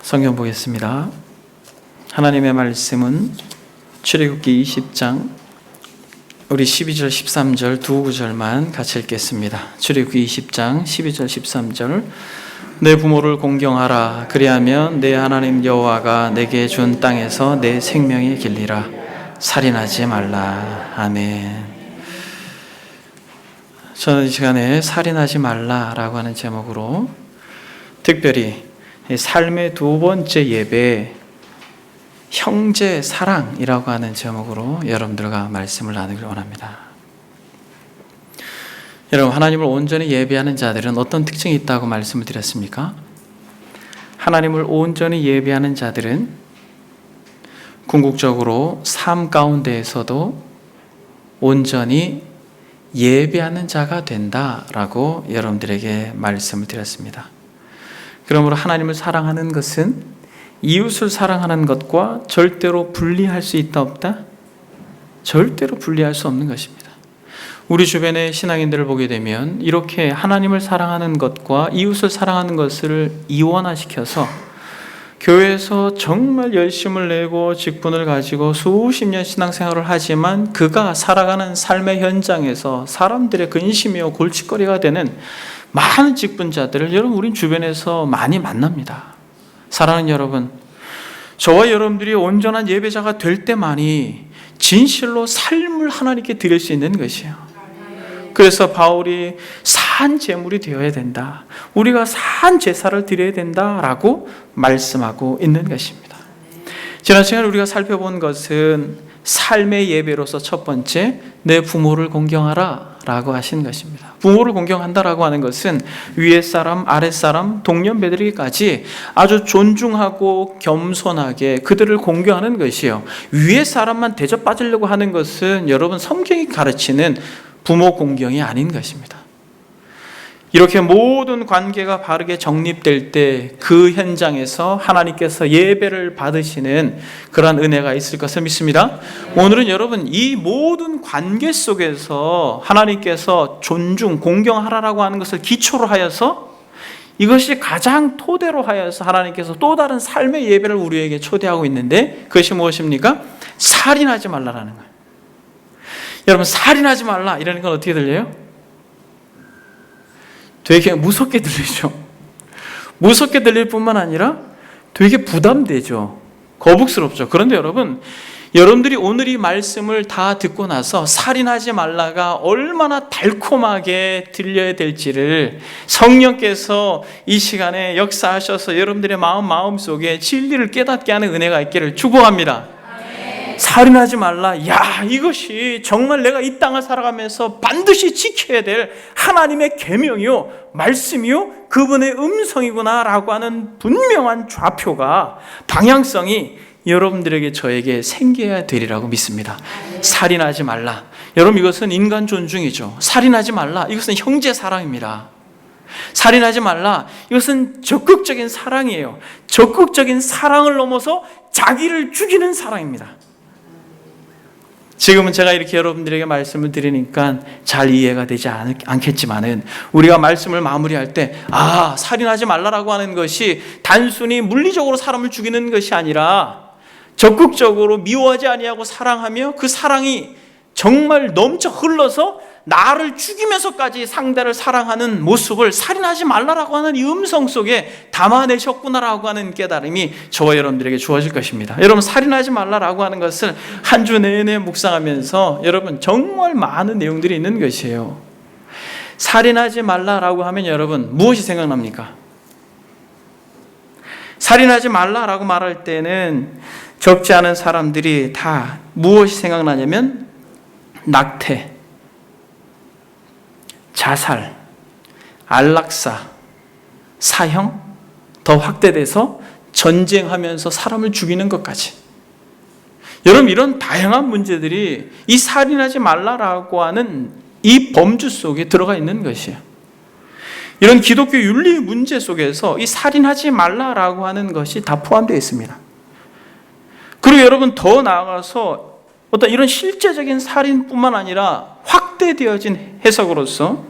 성경 보겠습니다. 하나님의 말씀은 출애굽기 20장 우리 12절 13절 두 구절만 같이 읽겠습니다. 출애굽기 20장 12절 13절 내 부모를 공경하라. 그리하면 내 하나님 여호와가 내게 준 땅에서 내 생명의 길리라. 살인하지 말라. 아멘. 저는 이 시간에 살인하지 말라라고 하는 제목으로 특별히 삶의 두 번째 예배 형제 사랑이라고 하는 제목으로 여러분들과 말씀을 나누길 원합니다. 여러분, 하나님을 온전히 예배하는 자들은 어떤 특징이 있다고 말씀을 드렸습니까? 하나님을 온전히 예배하는 자들은 궁극적으로 삶 가운데에서도 온전히 예배하는 자가 된다라고 여러분들에게 말씀을 드렸습니다. 그러므로 하나님을 사랑하는 것은 이웃을 사랑하는 것과 절대로 분리할 수 있다 없다? 절대로 분리할 수 없는 것입니다. 우리 주변의 신앙인들을 보게 되면 이렇게 하나님을 사랑하는 것과 이웃을 사랑하는 것을 이원화시켜서 교회에서 정말 열심을 내고 직분을 가지고 수십 년 신앙생활을 하지만 그가 살아가는 삶의 현장에서 사람들의 근심이요 골칫거리가 되는 많은 직분자들을 여러분 우린 주변에서 많이 만납니다. 사랑하는 여러분, 저와 여러분들이 온전한 예배자가 될 때만이 진실로 삶을 하나님께 드릴 수 있는 것이에요. 그래서 바울이 산 제물이 되어야 된다. 우리가 산 제사를 드려야 된다라고 말씀하고 있는 것입니다. 지난 시간에 우리가 살펴본 것은 삶의 예배로서 첫 번째, 내 부모를 공경하라 라고 하신 것입니다. 부모를 공경한다라고 하는 것은 위에 사람, 아랫 사람, 동년배들에게까지 아주 존중하고 겸손하게 그들을 공경하는 것이에요. 위에 사람만 대접받으려고 하는 것은 여러분 성경이 가르치는 부모 공경이 아닌 것입니다. 이렇게 모든 관계가 바르게 정립될 때 그 현장에서 하나님께서 예배를 받으시는 그러한 은혜가 있을 것을 믿습니다. 오늘은 여러분 이 모든 관계 속에서 하나님께서 존중, 공경하라라고 하는 것을 기초로 하여서 이것이 가장 토대로 하여서 하나님께서 또 다른 삶의 예배를 우리에게 초대하고 있는데 그것이 무엇입니까? 살인하지 말라라는 거예요. 여러분, 살인하지 말라 이러는 건 어떻게 들려요? 되게 무섭게 들리죠. 무섭게 들릴 뿐만 아니라 되게 부담되죠. 거북스럽죠. 그런데 여러분들이 오늘 이 말씀을 다 듣고 나서 살인하지 말라가 얼마나 달콤하게 들려야 될지를 성령께서 이 시간에 역사하셔서 여러분들의 마음속에 진리를 깨닫게 하는 은혜가 있기를 축복합니다. 살인하지 말라. 야, 이것이 정말 내가 이 땅을 살아가면서 반드시 지켜야 될 하나님의 계명이요 말씀이요 그분의 음성이구나라고 하는 분명한 좌표가 방향성이 여러분들에게 저에게 생겨야 되리라고 믿습니다. 살인하지 말라. 여러분, 이것은 인간 존중이죠. 살인하지 말라. 이것은 형제 사랑입니다. 살인하지 말라. 이것은 적극적인 사랑이에요. 적극적인 사랑을 넘어서 자기를 죽이는 사랑입니다. 지금은 제가 이렇게 여러분들에게 말씀을 드리니까 잘 이해가 되지 않겠지만은 우리가 말씀을 마무리할 때 살인하지 말라라고 하는 것이 단순히 물리적으로 사람을 죽이는 것이 아니라 적극적으로 미워하지 아니하고 사랑하며 그 사랑이 정말 넘쳐 흘러서 나를 죽이면서까지 상대를 사랑하는 모습을 살인하지 말라라고 하는 이 음성 속에 담아내셨구나라고 하는 깨달음이 저와 여러분들에게 주어질 것입니다. 여러분, 살인하지 말라라고 하는 것을 한 주 내내 묵상하면서 여러분 정말 많은 내용들이 있는 것이에요. 살인하지 말라라고 하면 여러분 무엇이 생각납니까? 살인하지 말라라고 말할 때는 적지 않은 사람들이 다 무엇이 생각나냐면 낙태, 자살, 안락사, 사형, 더 확대돼서 전쟁하면서 사람을 죽이는 것까지. 여러분, 이런 다양한 문제들이 이 살인하지 말라라고 하는 이 범주 속에 들어가 있는 것이에요. 이런 기독교 윤리 문제 속에서 이 살인하지 말라라고 하는 것이 다 포함되어 있습니다. 그리고 여러분 더 나아가서 어떤 이런 실제적인 살인뿐만 아니라 확대되어진 해석으로서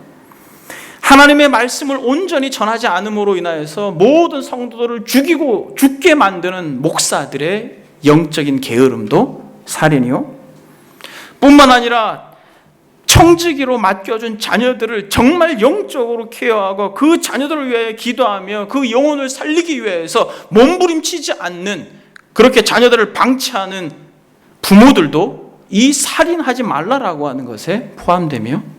하나님의 말씀을 온전히 전하지 않음으로 인하여서 모든 성도들을 죽게 만드는 목사들의 영적인 게으름도 살인이요. 뿐만 아니라 청지기로 맡겨준 자녀들을 정말 영적으로 케어하고 그 자녀들을 위해 기도하며 그 영혼을 살리기 위해서 몸부림치지 않는, 그렇게 자녀들을 방치하는 부모들도 이 살인하지 말라라고 하는 것에 포함되며,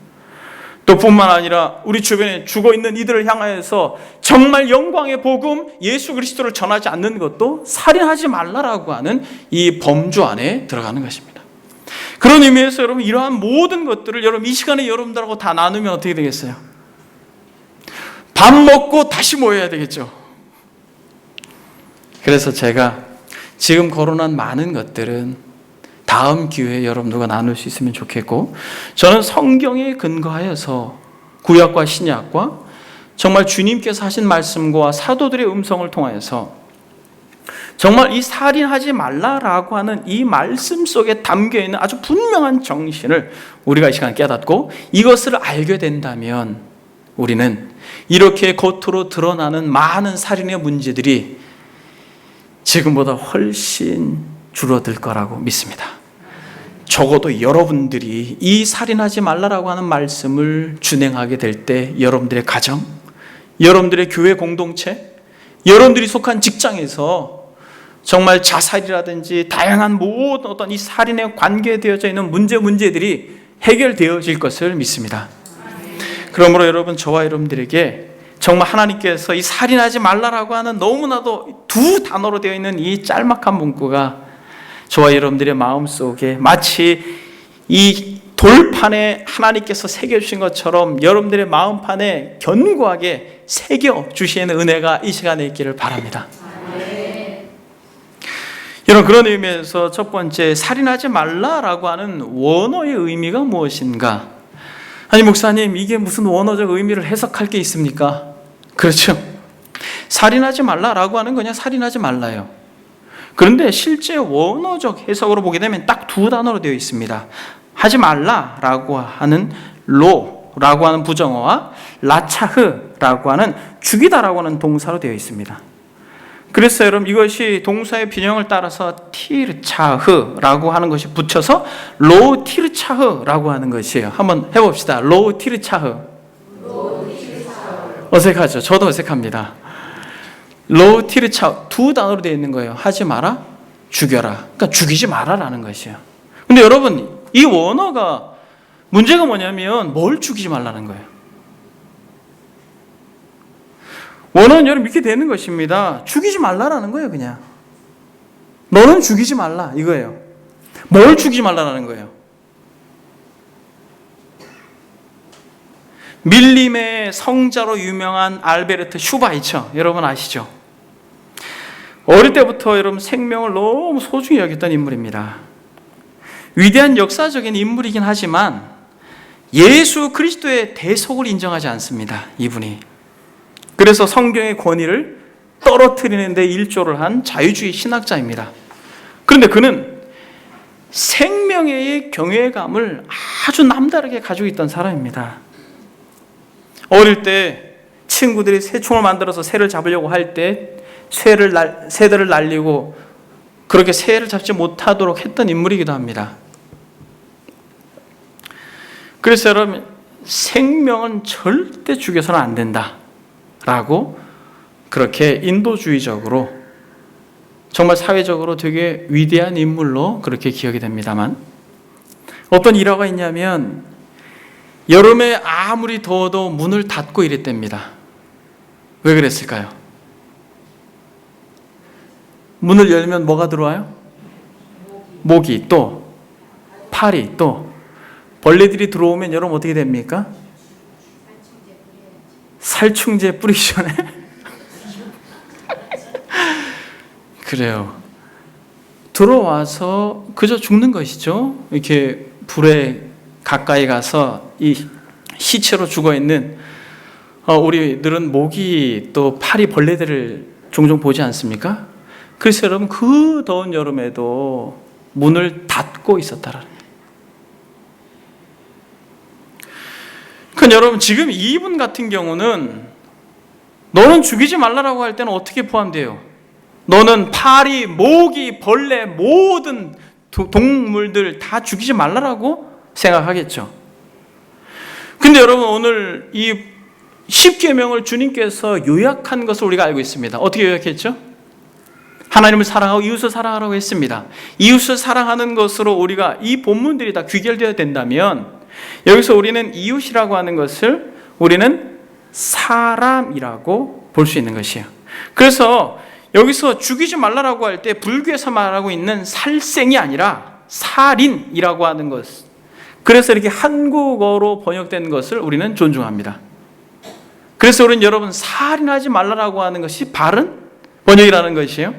또 뿐만 아니라 우리 주변에 죽어있는 이들을 향하여서 정말 영광의 복음 예수 그리스도를 전하지 않는 것도 살인하지 말라라고 하는 이 범주 안에 들어가는 것입니다. 그런 의미에서 여러분, 이러한 모든 것들을 여러분 이 시간에 여러분들하고 다 나누면 어떻게 되겠어요? 밥 먹고 다시 모여야 되겠죠. 그래서 제가 지금 거론한 많은 것들은 다음 기회에 여러분들과 나눌 수 있으면 좋겠고, 저는 성경에 근거하여서 구약과 신약과 정말 주님께서 하신 말씀과 사도들의 음성을 통하여서 정말 이 살인하지 말라라고 하는 이 말씀 속에 담겨있는 아주 분명한 정신을 우리가 이 시간 깨닫고 이것을 알게 된다면 우리는 이렇게 겉으로 드러나는 많은 살인의 문제들이 지금보다 훨씬 줄어들 거라고 믿습니다. 적어도 여러분들이 이 살인하지 말라라고 하는 말씀을 준행하게 될 때 여러분들의 가정, 여러분들의 교회 공동체, 여러분들이 속한 직장에서 정말 자살이라든지 다양한 모든 어떤 이 살인에 관계되어져 있는 문제들이 해결되어질 것을 믿습니다. 그러므로 여러분, 저와 여러분들에게 정말 하나님께서 이 살인하지 말라라고 하는 너무나도 두 단어로 되어 있는 이 짤막한 문구가 저와 여러분들의 마음속에 마치 이 돌판에 하나님께서 새겨주신 것처럼 여러분들의 마음판에 견고하게 새겨주시는 은혜가 이 시간에 있기를 바랍니다. 여러분, 그런 의미에서 첫 번째, 살인하지 말라라고 하는 원어의 의미가 무엇인가? 아니 목사님, 이게 무슨 원어적 의미를 해석할 게 있습니까? 그렇죠. 살인하지 말라라고 하는 그냥 살인하지 말라요. 그런데 실제 원어적 해석으로 보게 되면 딱 두 단어로 되어 있습니다. 하지 말라라고 하는 로라고 하는 부정어와 라차흐라고 하는 죽이다라고 하는 동사로 되어 있습니다. 그래서 여러분, 이것이 동사의 변형을 따라서 티르차흐라고 하는 것이 붙여서 로 티르차흐라고 하는 것이에요. 한번 해봅시다. 로 티르차흐. 어색하죠? 저도 어색합니다. 로 티르차흐, 두 단어로 되어 있는 거예요. 하지 마라, 죽여라. 그러니까 죽이지 마라라는 것이에요. 근데 여러분, 이 원어가 문제가 뭐냐면 뭘 죽이지 말라는 거예요. 원어는 여러분 이렇게 되는 것입니다. 죽이지 말라라는 거예요. 그냥 너는 죽이지 말라 이거예요. 뭘 죽이지 말라라는 거예요? 밀림의 성자로 유명한 알베르트 슈바이처, 여러분 아시죠? 어릴 때부터 여러분 생명을 너무 소중히 여겼던 인물입니다. 위대한 역사적인 인물이긴 하지만 예수 그리스도의 대속을 인정하지 않습니다. 이분이. 그래서 성경의 권위를 떨어뜨리는 데 일조를 한 자유주의 신학자입니다. 그런데 그는 생명의 경외감을 아주 남다르게 가지고 있던 사람입니다. 어릴 때 친구들이 새총을 만들어서 새를 잡으려고 할 때 새들을 날리고 그렇게 새를 잡지 못하도록 했던 인물이기도 합니다. 그래서 여러분, 생명은 절대 죽여서는 안 된다 라고 그렇게 인도주의적으로 정말 사회적으로 되게 위대한 인물로 그렇게 기억이 됩니다만, 어떤 일화가 있냐면 여름에 아무리 더워도 문을 닫고 이랬답니다. 왜 그랬을까요? 문을 열면 뭐가 들어와요? 모기, 또 파리, 또 벌레들이 들어오면 여러분 어떻게 됩니까? 살충제 뿌리기 전에 그래요. 들어와서 그저 죽는 것이죠. 이렇게 불에 가까이 가서 이 시체로 죽어있는 우리들은 모기 또 파리 벌레들을 종종 보지 않습니까? 그래서 여러분, 그 더운 여름에도 문을 닫고 있었다라는 거예요. 그럼 여러분, 지금 이분 같은 경우는 너는 죽이지 말라라고 할 때는 어떻게 포함돼요? 너는 파리, 모기, 벌레, 모든 동물들 다 죽이지 말라라고 생각하겠죠. 근데 여러분, 오늘 이 10계명을 주님께서 요약한 것을 우리가 알고 있습니다. 어떻게 요약했죠? 하나님을 사랑하고 이웃을 사랑하라고 했습니다. 이웃을 사랑하는 것으로 우리가 이 본문들이 다 귀결되어야 된다면, 여기서 우리는 이웃이라고 하는 것을 우리는 사람이라고 볼 수 있는 것이에요. 그래서 여기서 죽이지 말라라고 할 때 불교에서 말하고 있는 살생이 아니라 살인이라고 하는 것, 그래서 이렇게 한국어로 번역된 것을 우리는 존중합니다. 그래서 우리는 여러분, 살인하지 말라라고 하는 것이 바른 번역이라는 것이에요.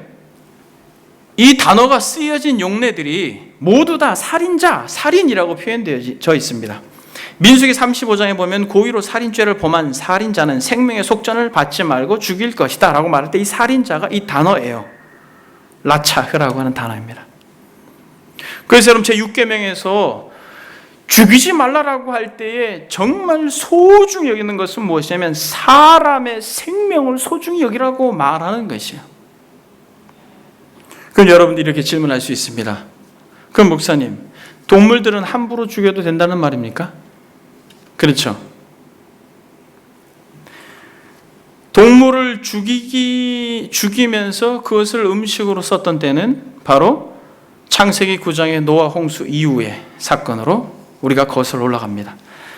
이 단어가 쓰여진 용례들이 모두 다 살인자, 살인이라고 표현되어 있습니다. 민수기 35장에 보면 고의로 살인죄를 범한 살인자는 생명의 속전을 받지 말고 죽일 것이다 라고 말할 때 이 살인자가 이 단어예요. 라차흐라고 하는 단어입니다. 그래서 여러분, 제6계명에서 죽이지 말라라고 할 때에 정말 소중히 여기는 것은 무엇이냐면 사람의 생명을 소중히 여기라고 말하는 것이에요. 그럼 여러분들이 이렇게 질문할 수 있습니다. 그럼 목사님, 동물들은 함부로 죽여도 된다는 말입니까? 그렇죠. 동물을 죽이면서 그것을 음식으로 썼던 때는 바로 창세기 9장의 노아 홍수 이후의 사건으로 우리가 거슬러 올라갑니다.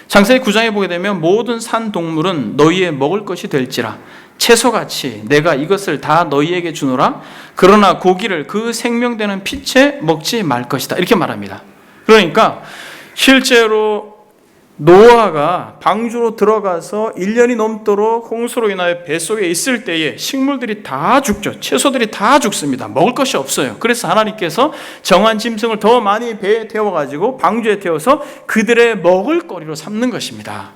창세기 9장에 보게 되면 모든 산 동물은 너희의 먹을 것이 될지라 채소같이 내가 이것을 다 너희에게 주노라. 그러나 고기를 그 생명되는 피채 먹지 말 것이다. 이렇게 말합니다. 그러니까 실제로 노아가 방주로 들어가서 1년이 넘도록 홍수로 인하여 뱃속에 있을 때에 식물들이 다 죽죠. 채소들이 다 죽습니다. 먹을 것이 없어요. 그래서 하나님께서 정한 짐승을 더 많이 배에 태워가지고 방주에 태워서 그들의 먹을 거리로 삼는 것입니다.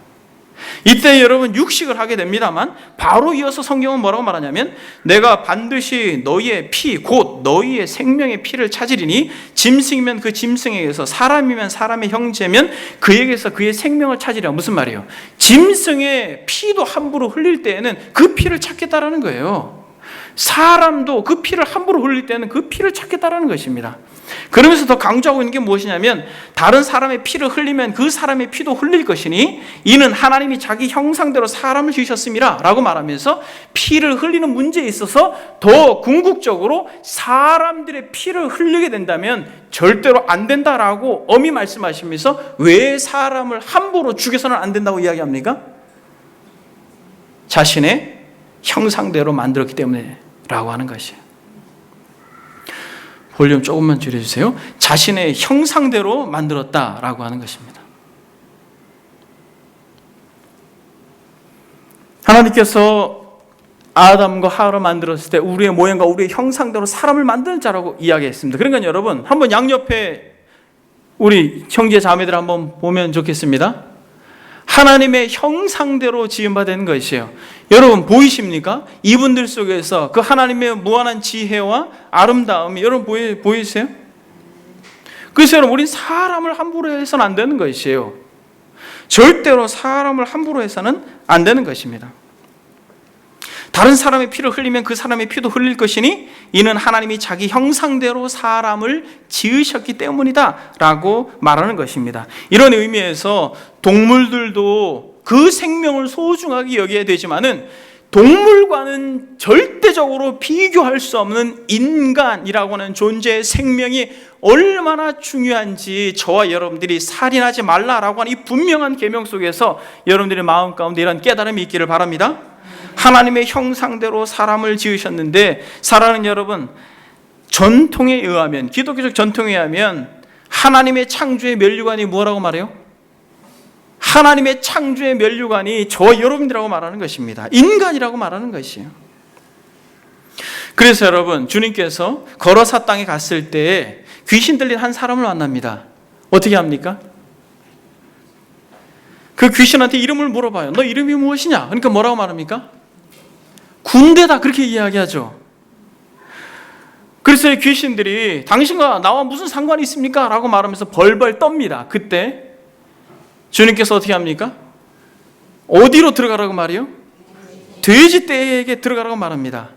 이때 여러분 육식을 하게 됩니다만, 바로 이어서 성경은 뭐라고 말하냐면 내가 반드시 너희의 피 곧 너희의 생명의 피를 찾으리니 짐승이면 그 짐승에게서, 사람이면 사람의 형제면 그에게서 그의 생명을 찾으리라. 무슨 말이에요? 짐승의 피도 함부로 흘릴 때에는 그 피를 찾겠다라는 거예요. 사람도 그 피를 함부로 흘릴 때는 그 피를 찾겠다라는 것입니다. 그러면서 더 강조하고 있는 게 무엇이냐면 다른 사람의 피를 흘리면 그 사람의 피도 흘릴 것이니 이는 하나님이 자기 형상대로 사람을 지으셨습니다 라고 말하면서 피를 흘리는 문제에 있어서 더 궁극적으로 사람들의 피를 흘리게 된다면 절대로 안 된다라고 엄히 말씀하시면서 왜 사람을 함부로 죽여서는 안 된다고 이야기합니까? 자신의 형상대로 만들었기 때문에 라고 하는 것이에요. 볼륨 조금만 줄여주세요. 자신의 형상대로 만들었다라고 하는 것입니다. 하나님께서 아담과 하와를 만들었을 때 우리의 모양과 우리의 형상대로 사람을 만드는 자라고 이야기했습니다. 그러니까 여러분, 한번 양옆에 우리 형제 자매들 한번 보면 좋겠습니다. 하나님의 형상대로 지음받은 것이에요. 여러분 보이십니까? 이분들 속에서 그 하나님의 무한한 지혜와 아름다움이 여러분 보이세요? 그래서 여러분, 우린 사람을 함부로 해서는 안 되는 것이에요. 절대로 사람을 함부로 해서는 안 되는 것입니다. 다른 사람의 피를 흘리면 그 사람의 피도 흘릴 것이니 이는 하나님이 자기 형상대로 사람을 지으셨기 때문이다 라고 말하는 것입니다. 이런 의미에서 동물들도 그 생명을 소중하게 여겨야 되지만은 동물과는 절대적으로 비교할 수 없는 인간이라고 하는 존재의 생명이 얼마나 중요한지 저와 여러분들이 살인하지 말라라고 하는 이 분명한 계명 속에서 여러분들의 마음 가운데 이런 깨달음이 있기를 바랍니다. 하나님의 형상대로 사람을 지으셨는데, 사랑하는 여러분, 전통에 의하면, 기독교적 전통에 의하면 하나님의 창조의 면류관이 뭐라고 말해요? 하나님의 창조의 면류관이 저와 여러분들이라고 말하는 것입니다. 인간이라고 말하는 것이에요. 그래서 여러분, 주님께서 거라사 땅에 갔을 때 귀신 들린 한 사람을 만납니다. 어떻게 합니까? 그 귀신한테 이름을 물어봐요. 너 이름이 무엇이냐? 그러니까 뭐라고 말합니까? 군대다, 그렇게 이야기하죠. 그래서 이 귀신들이 당신과 나와 무슨 상관이 있습니까? 라고 말하면서 벌벌 떱니다. 그때 주님께서 어떻게 합니까? 어디로 들어가라고 말이요? 돼지떼에게 들어가라고 말합니다.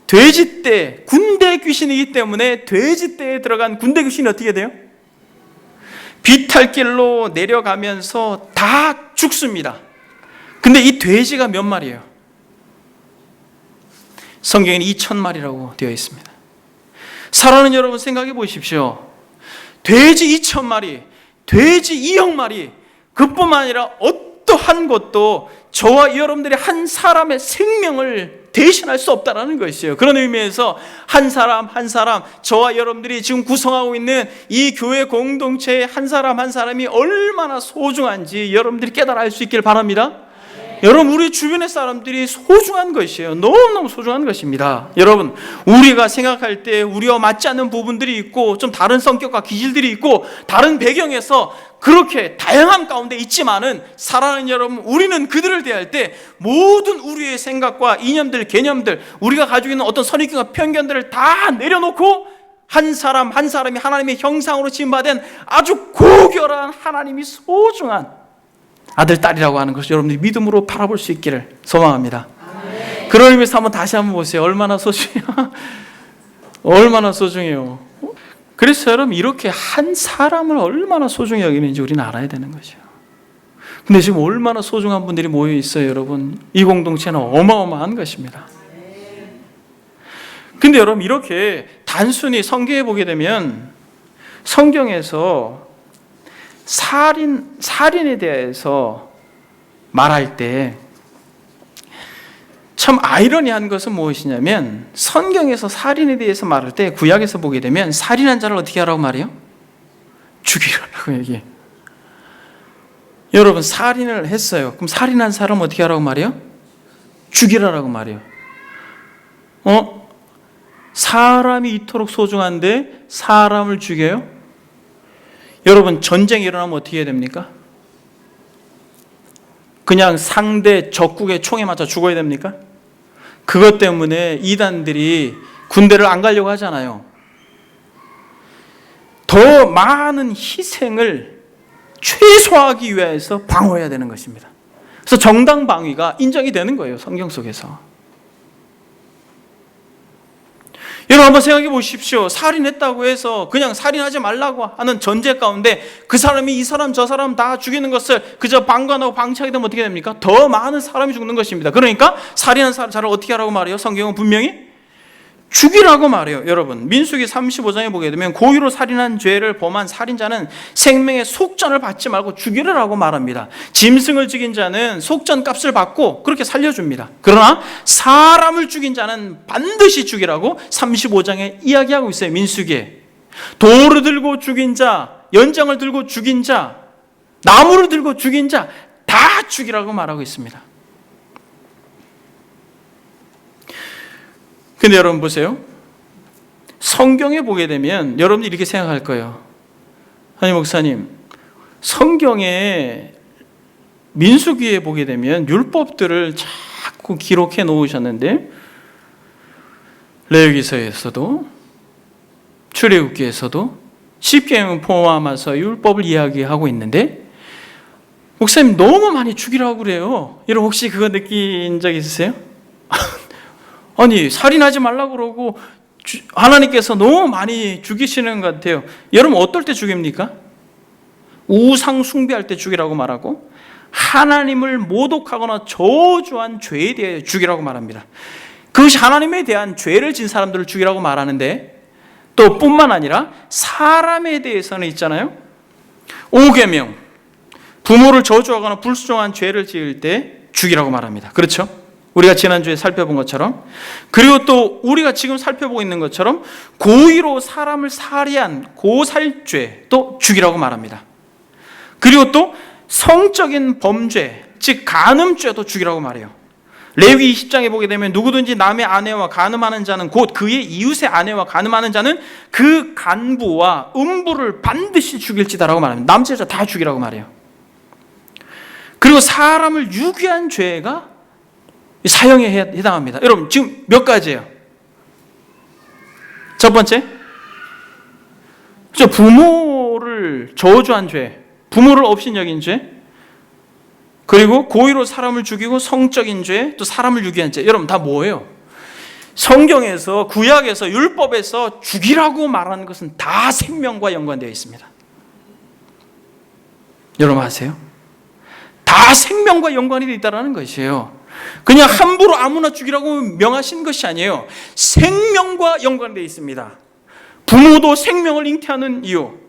돼지떼, 군대 귀신이기 때문에 돼지떼에 들어간 군대 귀신이 어떻게 돼요? 비탈길로 내려가면서 다 죽습니다. 근데 이 돼지가 몇 마리예요? 성경에는 2,000마리라고 되어 있습니다. 사랑하는 여러분, 생각해 보십시오. 돼지 2,000마리, 돼지 2억 마리, 그뿐만 아니라 어떠한 것도 저와 여러분들이 한 사람의 생명을 대신할 수 없다는 것이에요. 그런 의미에서 한 사람 한 사람, 저와 여러분들이 지금 구성하고 있는 이 교회 공동체의 한 사람 한 사람이 얼마나 소중한지 여러분들이 깨달아 알 수 있길 바랍니다. 여러분, 우리 주변의 사람들이 소중한 것이에요. 너무너무 소중한 것입니다. 여러분, 우리가 생각할 때 우리와 맞지 않는 부분들이 있고 좀 다른 성격과 기질들이 있고 다른 배경에서 그렇게 다양한 가운데 있지만은, 사랑하는 여러분, 우리는 그들을 대할 때 모든 우리의 생각과 이념들, 개념들, 우리가 가지고 있는 어떤 선입견과 편견들을 다 내려놓고 한 사람 한 사람이 하나님의 형상으로 지음받은 아주 고결한 하나님이 소중한 아들, 딸이라고 하는 것을 여러분들이 믿음으로 바라볼 수 있기를 소망합니다. 그런 의미에서 다시 한번 보세요. 얼마나 소중해요. 얼마나 소중해요. 그래서 여러분, 이렇게 한 사람을 얼마나 소중히 여기는지 우리는 알아야 되는 거죠. 근데 지금 얼마나 소중한 분들이 모여 있어요, 여러분. 이 공동체는 어마어마한 것입니다. 근데 여러분, 이렇게 단순히 성경에 보게 되면 성경에서 살인에 대해서 말할 때 참 아이러니한 것은 무엇이냐면, 성경에서 살인에 대해서 말할 때 구약에서 보게 되면 살인한 자를 어떻게 하라고 말해요? 죽이라고 얘기해요. 여러분, 살인을 했어요. 그럼 살인한 사람 어떻게 하라고 말해요? 죽이라고 말해요. 사람이 이토록 소중한데 사람을 죽여요? 여러분, 전쟁이 일어나면 어떻게 해야 됩니까? 그냥 상대 적국의 총에 맞아 죽어야 됩니까? 그것 때문에 이단들이 군대를 안 가려고 하잖아요. 더 많은 희생을 최소화하기 위해서 방어해야 되는 것입니다. 그래서 정당 방위가 인정이 되는 거예요, 성경 속에서. 여러분, 한번 생각해 보십시오. 살인했다고 해서 그냥 살인하지 말라고 하는 전제 가운데 그 사람이 이 사람 저 사람 다 죽이는 것을 그저 방관하고 방치하게 되면 어떻게 됩니까? 더 많은 사람이 죽는 것입니다. 그러니까 살인한 자를 어떻게 하라고 말해요? 성경은 분명히 죽이라고 말해요. 여러분, 민수기 35장에 보게 되면 고의로 살인한 죄를 범한 살인자는 생명의 속전을 받지 말고 죽이라고 말합니다. 짐승을 죽인 자는 속전 값을 받고 그렇게 살려줍니다. 그러나 사람을 죽인 자는 반드시 죽이라고 35장에 이야기하고 있어요. 민수기에 돌을 들고 죽인 자, 연장을 들고 죽인 자, 나무를 들고 죽인 자 다 죽이라고 말하고 있습니다. 근데 여러분 보세요. 성경에 보게 되면 여러분들이 이렇게 생각할 거예요. 아니, 목사님, 성경에 민수기에 보게 되면 율법들을 자꾸 기록해 놓으셨는데 레위기서에서도 출애굽기에서도 십계명 포함해서 율법을 이야기하고 있는데 목사님, 너무 많이 죽이라고 그래요. 여러분, 혹시 그거 느낀 적 있으세요? 아니, 살인하지 말라고 그러고 하나님께서 너무 많이 죽이시는 것 같아요. 여러분, 어떨 때 죽입니까? 우상 숭배할 때 죽이라고 말하고, 하나님을 모독하거나 저주한 죄에 대해 죽이라고 말합니다. 그것이 하나님에 대한 죄를 진 사람들을 죽이라고 말하는데, 또 뿐만 아니라 사람에 대해서는 있잖아요. 5계명, 부모를 저주하거나 불순종한 죄를 지을 때 죽이라고 말합니다. 그렇죠? 우리가 지난주에 살펴본 것처럼. 그리고 또 우리가 지금 살펴보고 있는 것처럼 고의로 사람을 살해한 고살죄 또 죽이라고 말합니다. 그리고 또 성적인 범죄, 즉 간음죄도 죽이라고 말해요. 레위 20장에 보게 되면 누구든지 남의 아내와 간음하는 자는 곧 그의 이웃의 아내와 간음하는 자는 그 간부와 음부를 반드시 죽일지다라고 말합니다. 남자 여자 다 죽이라고 말해요. 그리고 사람을 유기한 죄가 사형에 해당합니다. 여러분, 지금 몇 가지예요? 첫 번째, 부모를 저주한 죄, 부모를 업신여긴 죄. 그리고 고의로 사람을 죽이고 성적인 죄, 또 사람을 유기한 죄. 여러분 다 뭐예요? 성경에서, 구약에서, 율법에서 죽이라고 말하는 것은 다 생명과 연관되어 있습니다. 여러분 아세요? 다 생명과 연관이 되어 있다는 것이에요. 그냥 함부로 아무나 죽이라고 명하신 것이 아니에요. 생명과 연관되어 있습니다. 부모도 생명을 잉태하는 이유,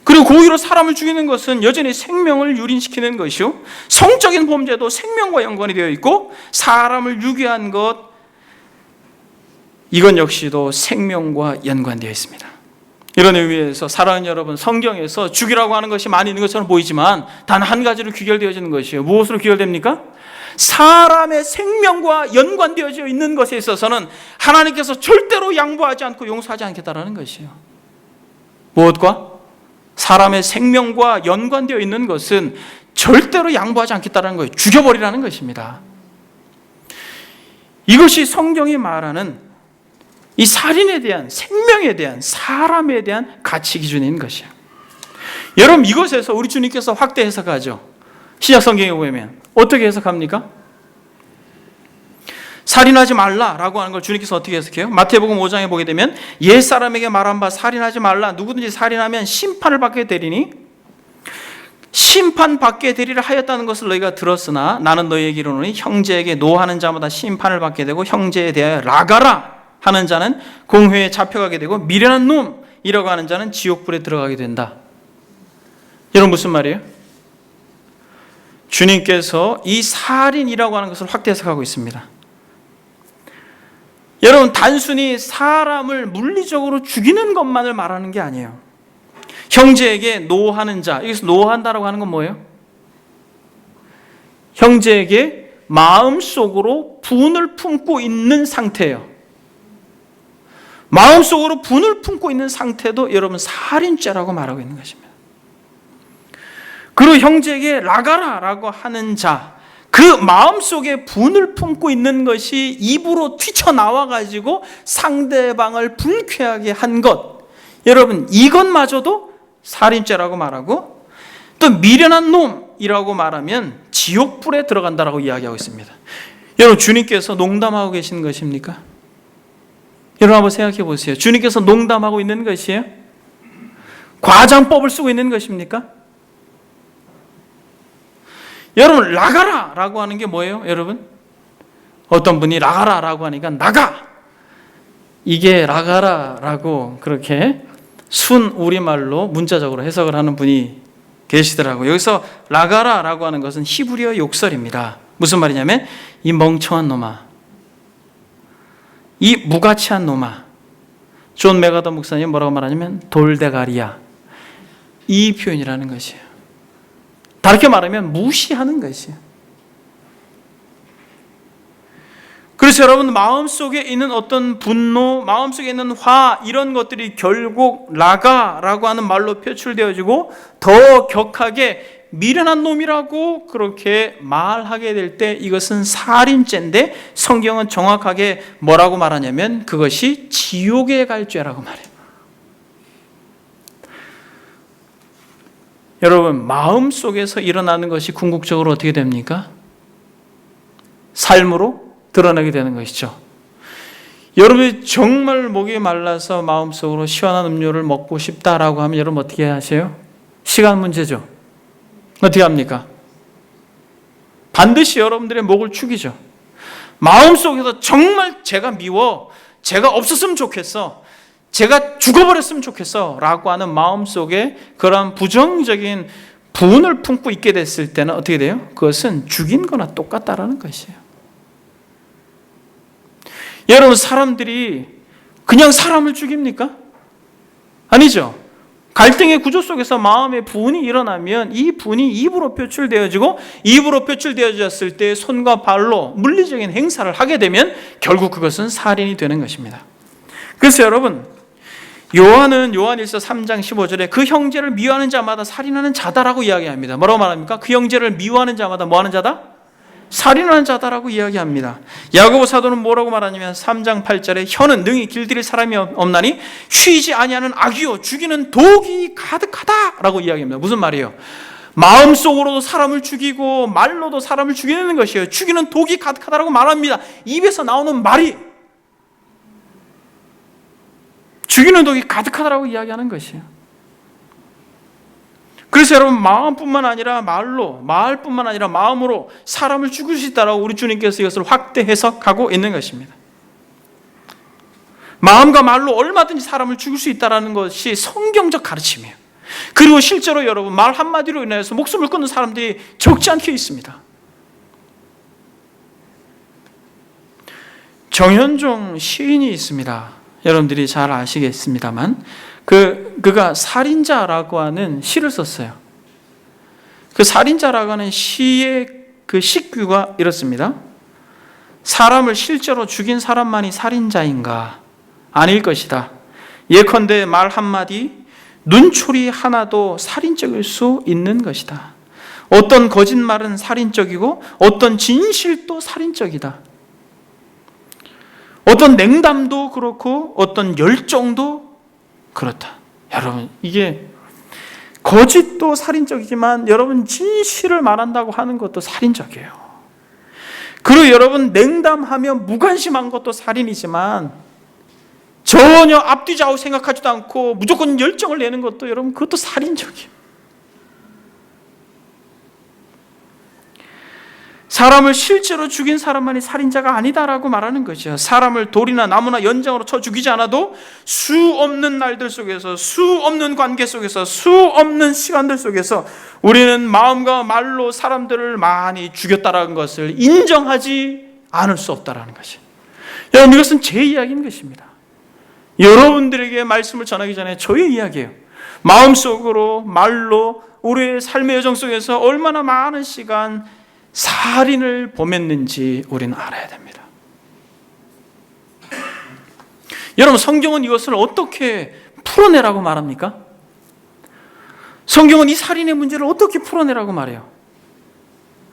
그리고 고의로 사람을 죽이는 것은 여전히 생명을 유린시키는 것이요, 성적인 범죄도 생명과 연관이 되어 있고, 사람을 유기한 것, 이건 역시도 생명과 연관되어 있습니다. 이런 의미에서 사랑하는 여러분, 성경에서 죽이라고 하는 것이 많이 있는 것처럼 보이지만 단 한 가지로 귀결되어지는 것이에요. 무엇으로 귀결됩니까? 사람의 생명과 연관되어져 있는 것에 있어서는 하나님께서 절대로 양보하지 않고 용서하지 않겠다라는 것이에요. 무엇과? 사람의 생명과 연관되어 있는 것은 절대로 양보하지 않겠다는 거예요. 죽여버리라는 것입니다. 이것이 성경이 말하는 이 살인에 대한, 생명에 대한, 사람에 대한 가치 기준인 것이에요. 여러분, 이것에서 우리 주님께서 확대 해석하죠. 신약 성경에 보면 어떻게 해석합니까? 살인하지 말라라고 하는 걸 주님께서 어떻게 해석해요? 마태복음 5장에 보게 되면 옛사람에게 말한 바 살인하지 말라, 누구든지 살인하면 심판을 받게 되리니 심판받게 되리라 하였다는 것을 너희가 들었으나 나는 너희에게 이르노니 형제에게 노하는 자마다 심판을 받게 되고 형제에 대하여 라가라 하는 자는 공회에 잡혀가게 되고 미련한 놈이라고 하는 자는 지옥불에 들어가게 된다. 여러분 무슨 말이에요? 주님께서 이 살인이라고 하는 것을 확대 해석하고 있습니다. 여러분, 단순히 사람을 물리적으로 죽이는 것만을 말하는 게 아니에요. 형제에게 노하는 자, 여기서 노한다라고 하는 건 뭐예요? 형제에게 마음속으로 분을 품고 있는 상태예요. 마음속으로 분을 품고 있는 상태도 여러분 살인죄라고 말하고 있는 것입니다. 그리고 형제에게 라가라라고 하는 자, 그 마음속에 분을 품고 있는 것이 입으로 튀쳐나와가지고 상대방을 불쾌하게 한 것, 여러분 이것마저도 살인죄라고 말하고, 또 미련한 놈이라고 말하면 지옥불에 들어간다라고 이야기하고 있습니다. 여러분, 주님께서 농담하고 계시는 것입니까? 여러분 한번 생각해 보세요. 주님께서 농담하고 있는 것이에요? 과장법을 쓰고 있는 것입니까? 여러분, 라가라라고 하는 게 뭐예요? 여러분, 어떤 분이 라가라라고 하니까 나가! 이게 라가라라고 그렇게 순 우리말로 문자적으로 해석을 하는 분이 계시더라고요. 여기서 라가라라고 하는 것은 히브리어 욕설입니다. 무슨 말이냐면 이 멍청한 놈아, 이 무가치한 놈아. 존 메가더 목사님 뭐라고 말하냐면 돌대가리야, 이 표현이라는 것이에요. 다르게 말하면 무시하는 것이에요. 그래서 여러분, 마음속에 있는 어떤 분노, 마음속에 있는 화, 이런 것들이 결국 라가라고 하는 말로 표출되어지고 더 격하게 미련한 놈이라고 그렇게 말하게 될 때 이것은 살인죄인데, 성경은 정확하게 뭐라고 말하냐면 그것이 지옥에 갈 죄라고 말해요. 여러분, 마음속에서 일어나는 것이 궁극적으로 어떻게 됩니까? 삶으로 드러나게 되는 것이죠. 여러분이 정말 목이 말라서 마음속으로 시원한 음료를 먹고 싶다라고 하면 여러분 어떻게 하세요? 시간 문제죠. 어떻게 합니까? 반드시 여러분들의 목을 축이죠. 마음속에서 정말 제가 미워, 제가 없었으면 좋겠어, 제가 죽어버렸으면 좋겠어 라고 하는 마음속에 그런 부정적인 분을 품고 있게 됐을 때는 어떻게 돼요? 그것은 죽인 거나 똑같다라는 것이에요. 여러분, 사람들이 그냥 사람을 죽입니까? 아니죠. 갈등의 구조 속에서 마음의 분이 일어나면 이 분이 입으로 표출되어지고, 입으로 표출되어졌을 때 손과 발로 물리적인 행사를 하게 되면 결국 그것은 살인이 되는 것입니다. 그래서 여러분, 요한은 요한일서 3장 15절에 그 형제를 미워하는 자마다 살인하는 자다라고 이야기합니다. 뭐라고 말합니까? 그 형제를 미워하는 자마다 뭐하는 자다? 살인하는 자다라고 이야기합니다. 야고보 사도는 뭐라고 말하냐면 3장 8절에 혀는 능히 길들일 사람이 없나니 쉬지 아니하는 악이요 죽이는 독이 가득하다라고 이야기합니다. 무슨 말이에요? 마음속으로도 사람을 죽이고 말로도 사람을 죽이는 것이에요. 죽이는 독이 가득하다고 말합니다. 입에서 나오는 말이 죽이는 독이 가득하다고 이야기하는 것이에요. 그래서 여러분, 마음뿐만 아니라 말뿐만 아니라 마음으로 사람을 죽일 수 있다라고 우리 주님께서 이것을 확대 해석하고 있는 것입니다. 마음과 말로 얼마든지 사람을 죽일 수 있다는 것이 성경적 가르침이에요. 그리고 실제로 여러분, 말 한마디로 인해서 목숨을 끊는 사람들이 적지 않게 있습니다. 정현종 시인이 있습니다. 여러분들이 잘 아시겠습니다만 그가 살인자라고 하는 시를 썼어요. 그 살인자라고 하는 시의 그 식규가 이렇습니다. 사람을 실제로 죽인 사람만이 살인자인가? 아닐 것이다. 예컨대 말 한마디, 눈초리 하나도 살인적일 수 있는 것이다. 어떤 거짓말은 살인적이고 어떤 진실도 살인적이다. 어떤 냉담도 그렇고 어떤 열정도 그렇다. 여러분, 이게 거짓도 살인적이지만 여러분, 진실을 말한다고 하는 것도 살인적이에요. 그리고 여러분, 냉담하면 무관심한 것도 살인이지만 전혀 앞뒤 좌우 생각하지도 않고 무조건 열정을 내는 것도 여러분, 그것도 살인적이에요. 사람을 실제로 죽인 사람만이 살인자가 아니다라고 말하는 거죠. 사람을 돌이나 나무나 연장으로 쳐 죽이지 않아도 수 없는 날들 속에서, 수 없는 관계 속에서, 수 없는 시간들 속에서 우리는 마음과 말로 사람들을 많이 죽였다라는 것을 인정하지 않을 수 없다라는 것이에요. 여러분, 이것은 제 이야기인 것입니다. 여러분들에게 말씀을 전하기 전에 저의 이야기예요. 마음속으로, 말로 우리의 삶의 여정 속에서 얼마나 많은 시간 살인을 범했는지 우리는 알아야 됩니다. 여러분, 성경은 이것을 어떻게 풀어내라고 말합니까? 성경은 이 살인의 문제를 어떻게 풀어내라고 말해요?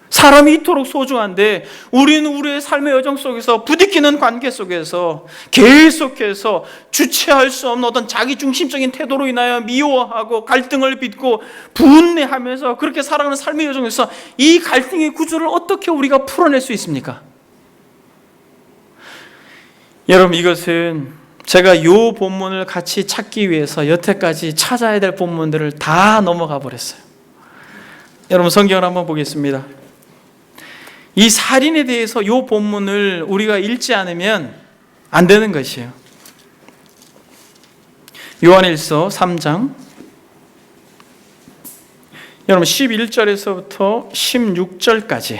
사람이 이토록 소중한데 우리는 우리의 삶의 여정 속에서 부딪히는 관계 속에서 계속해서 주체할 수 없는 어떤 자기중심적인 태도로 인하여 미워하고 갈등을 빚고 분내하면서 그렇게 살아가는 삶의 여정에서 이 갈등의 구조를 어떻게 우리가 풀어낼 수 있습니까? 여러분, 이것은 제가 이 본문을 같이 찾기 위해서 여태까지 찾아야 될 본문들을 다 넘어가 버렸어요. 여러분, 성경을 한번 보겠습니다. 이 살인에 대해서 이 본문을 우리가 읽지 않으면 안 되는 것이에요. 요한일서 3장, 여러분 11절에서부터 16절까지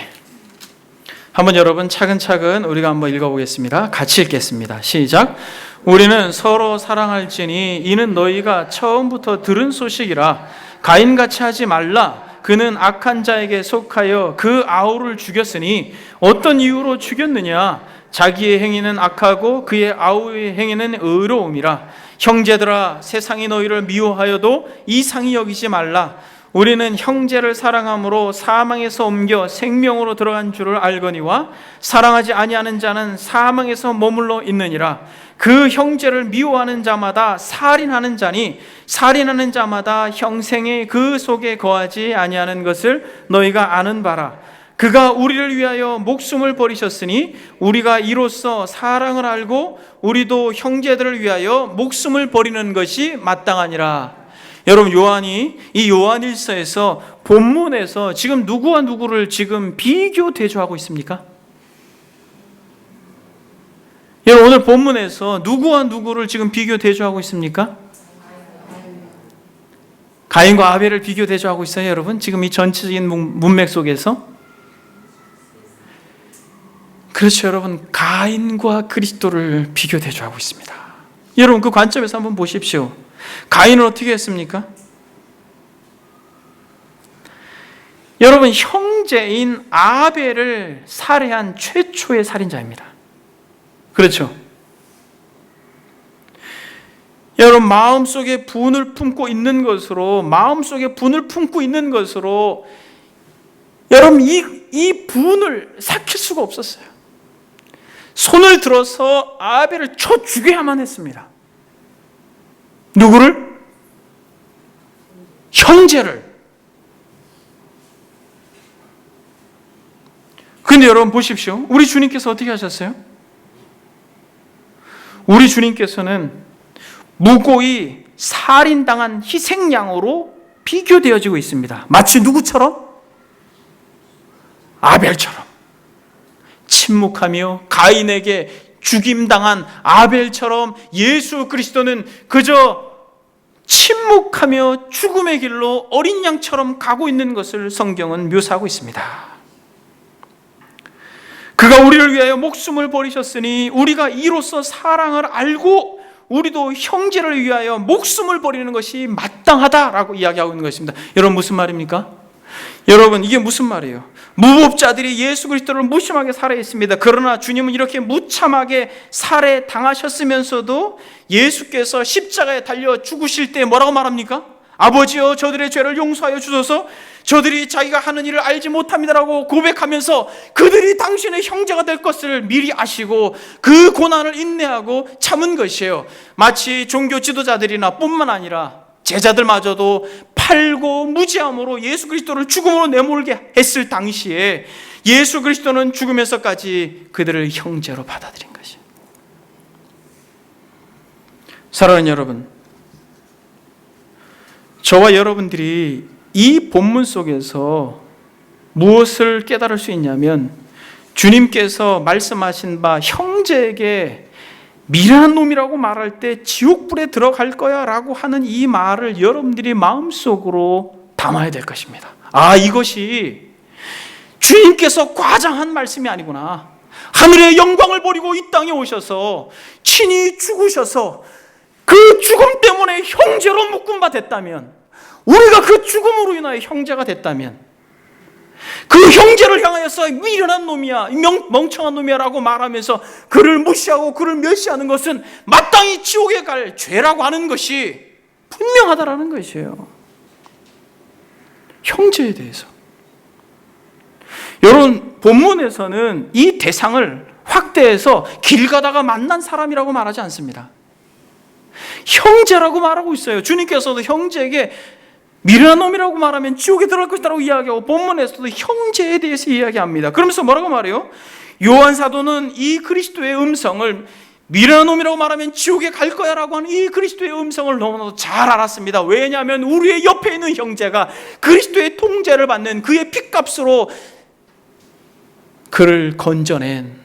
한번 여러분 차근차근 우리가 한번 읽어보겠습니다. 같이 읽겠습니다. 시작. 우리는 서로 사랑할지니 이는 너희가 처음부터 들은 소식이라. 가인같이 하지 말라. 그는 악한 자에게 속하여 그 아우를 죽였으니 어떤 이유로 죽였느냐? 자기의 행위는 악하고 그의 아우의 행위는 의로움이라. 형제들아, 세상이 너희를 미워하여도 이상히 여기지 말라. 우리는 형제를 사랑함으로 사망에서 옮겨 생명으로 들어간 줄을 알거니와 사랑하지 아니하는 자는 사망에서 머물러 있느니라. 그 형제를 미워하는 자마다 살인하는 자니 살인하는 자마다 형생의 그 속에 거하지 아니하는 것을 너희가 아는 바라. 그가 우리를 위하여 목숨을 버리셨으니 우리가 이로써 사랑을 알고 우리도 형제들을 위하여 목숨을 버리는 것이 마땅하니라. 여러분, 요한이 이 요한일서에서 본문에서 지금 누구와 누구를 지금 비교 대조하고 있습니까? 여러분, 오늘 본문에서 누구와 누구를 지금 비교 대조하고 있습니까? 가인과 아벨을 비교 대조하고 있어요, 여러분. 지금 이 전체적인 문맥 속에서. 그렇죠, 여러분. 가인과 그리스도를 비교 대조하고 있습니다. 여러분, 그 관점에서 한번 보십시오. 가인은 어떻게 했습니까? 여러분, 형제인 아벨을 살해한 최초의 살인자입니다. 그렇죠? 여러분, 마음속에 분을 품고 있는 것으로 여러분, 이 분을 삭힐 수가 없었어요. 손을 들어서 아벨을 쳐 죽여야만 했습니다. 누구를? 형제를. 근데 여러분 보십시오. 우리 주님께서 어떻게 하셨어요? 우리 주님께서는 무고히 살인당한 희생양으로 비교되어지고 있습니다. 마치 누구처럼? 아벨처럼. 침묵하며 가인에게 죽임당한 아벨처럼 예수 그리스도는 그저 침묵하며 죽음의 길로 어린 양처럼 가고 있는 것을 성경은 묘사하고 있습니다. 그가 우리를 위하여 목숨을 버리셨으니 우리가 이로써 사랑을 알고 우리도 형제를 위하여 목숨을 버리는 것이 마땅하다라고 이야기하고 있는 것입니다. 여러분 무슨 말입니까? 여러분 이게 무슨 말이에요? 무법자들이 예수 그리스도를 무심하게 살해했습니다. 그러나 주님은 이렇게 무참하게 살해당하셨으면서도 예수께서 십자가에 달려 죽으실 때 뭐라고 말합니까? 아버지여 저들의 죄를 용서하여 주소서, 저들이 자기가 하는 일을 알지 못합니다라고 고백하면서 그들이 당신의 형제가 될 것을 미리 아시고 그 고난을 인내하고 참은 것이에요. 마치 종교 지도자들이나 뿐만 아니라 제자들마저도 팔고 무지함으로 예수 그리스도를 죽음으로 내몰게 했을 당시에 예수 그리스도는 죽으면서까지 그들을 형제로 받아들인 것이에요. 사랑하는 여러분, 저와 여러분들이 이 본문 속에서 무엇을 깨달을 수 있냐면 주님께서 말씀하신 바 형제에게 미련한 놈이라고 말할 때 지옥불에 들어갈 거야 라고 하는 이 말을 여러분들이 마음속으로 담아야 될 것입니다. 아, 이것이 주님께서 과장한 말씀이 아니구나. 하늘의 영광을 버리고 이 땅에 오셔서 친히 죽으셔서 그 죽음 때문에 형제로 묶은 바 됐다면, 우리가 그 죽음으로 인하여 형제가 됐다면 그 형제를 향하여서 미련한 놈이야, 멍청한 놈이야 라고 말하면서 그를 무시하고 그를 멸시하는 것은 마땅히 지옥에 갈 죄라고 하는 것이 분명하다라는 것이에요. 형제에 대해서. 여러분 본문에서는 이 대상을 확대해서 길 가다가 만난 사람이라고 말하지 않습니다. 형제라고 말하고 있어요. 주님께서도 형제에게 미련한 놈이라고 말하면 지옥에 들어갈 것이라고 이야기하고 본문에서도 형제에 대해서 이야기합니다. 그러면서 뭐라고 말해요? 요한 사도는 이 그리스도의 음성을 미련한 놈이라고 말하면 지옥에 갈 거야 라고 하는 이 그리스도의 음성을 너무나도 잘 알았습니다. 왜냐하면 우리의 옆에 있는 형제가 그리스도의 통제를 받는 그의 핏값으로 그를 건져낸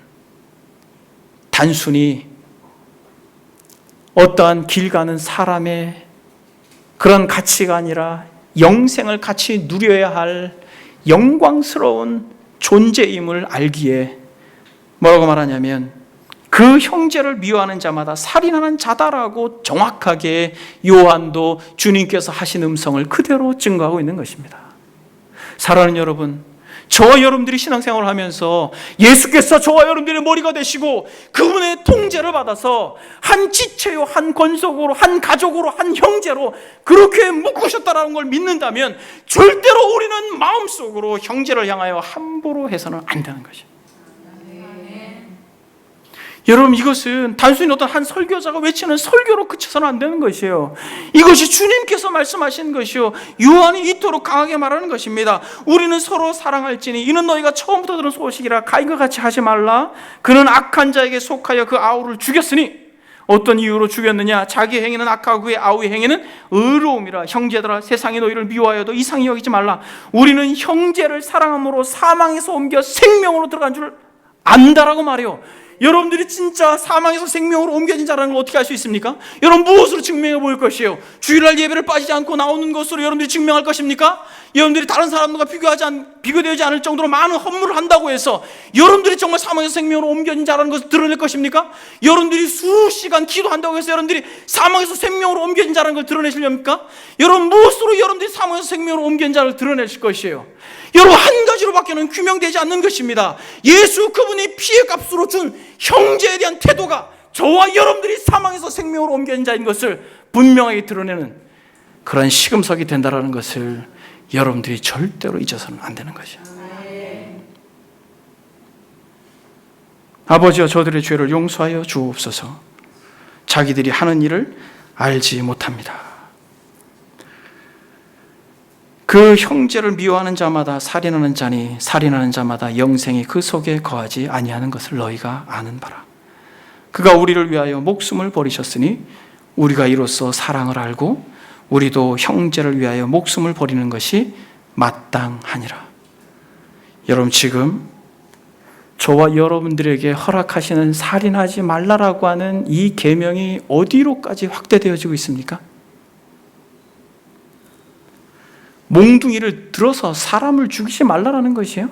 단순히 어떠한 길 가는 사람의 그런 가치가 아니라 영생을 같이 누려야 할 영광스러운 존재임을 알기에 뭐라고 말하냐면 그 형제를 미워하는 자마다 살인하는 자다라고 정확하게 요한도 주님께서 하신 음성을 그대로 증거하고 있는 것입니다. 사랑하는 여러분, 저와 여러분들이 신앙생활을 하면서 예수께서 저와 여러분들의 머리가 되시고 그분의 통제를 받아서 한 지체요, 한 권속으로, 한 가족으로, 한 형제로 그렇게 묶으셨다는 걸 믿는다면 절대로 우리는 마음속으로 형제를 향하여 함부로 해서는 안 되는 것이에요. 여러분 이것은 단순히 어떤 한 설교자가 외치는 설교로 그쳐서는 안 되는 것이에요. 이것이 주님께서 말씀하신 것이요, 요한이 이토록 강하게 말하는 것입니다. 우리는 서로 사랑할지니 이는 너희가 처음부터 들은 소식이라. 가인과 같이 하지 말라. 그는 악한 자에게 속하여 그 아우를 죽였으니 어떤 이유로 죽였느냐? 자기 행위는 악하고 그의 아우의 행위는 의로움이라. 형제들아, 세상이 너희를 미워하여도 이상히 여기지 말라. 우리는 형제를 사랑함으로 사망에서 옮겨 생명으로 들어간 줄 안다라고 말해요. 여러분들이 진짜 사망에서 생명으로 옮겨진 자라는 걸 어떻게 알 수 있습니까? 여러분 무엇으로 증명해 보일 것이에요? 주일날 예배를 빠지지 않고 나오는 것으로 여러분들이 증명할 것입니까? 여러분들이 다른 사람들과 비교되지 않을 정도로 많은 헌물을 한다고 해서 여러분들이 정말 사망에서 생명으로 옮겨진 자라는 것을 드러낼 것입니까? 여러분들이 수시간 기도한다고 해서 여러분들이 사망에서 생명으로 옮겨진 자라는 걸 드러내시렵니까? 여러분 무엇으로 여러분들이 사망에서 생명으로 옮겨진 자를 드러내실 것이에요? 여러분 한 가지로밖에는 규명되지 않는 것입니다. 예수 그분이 피의 값으로 준 형제에 대한 태도가 저와 여러분들이 사망에서 생명으로 옮겨진 자인 것을 분명하게 드러내는 그런 시금석이 된다는 것을 여러분들이 절대로 잊어서는 안 되는 것이죠. 아버지여 저들의 죄를 용서하여 주옵소서. 자기들이 하는 일을 알지 못합니다. 그 형제를 미워하는 자마다 살인하는 자니 살인하는 자마다 영생이 그 속에 거하지 아니하는 것을 너희가 아는 바라. 그가 우리를 위하여 목숨을 버리셨으니 우리가 이로써 사랑을 알고 우리도 형제를 위하여 목숨을 버리는 것이 마땅하니라. 여러분, 지금 저와 여러분들에게 허락하시는 살인하지 말라라고 하는 이 계명이 어디로까지 확대되어지고 있습니까? 몽둥이를 들어서 사람을 죽이지 말라라는 것이에요.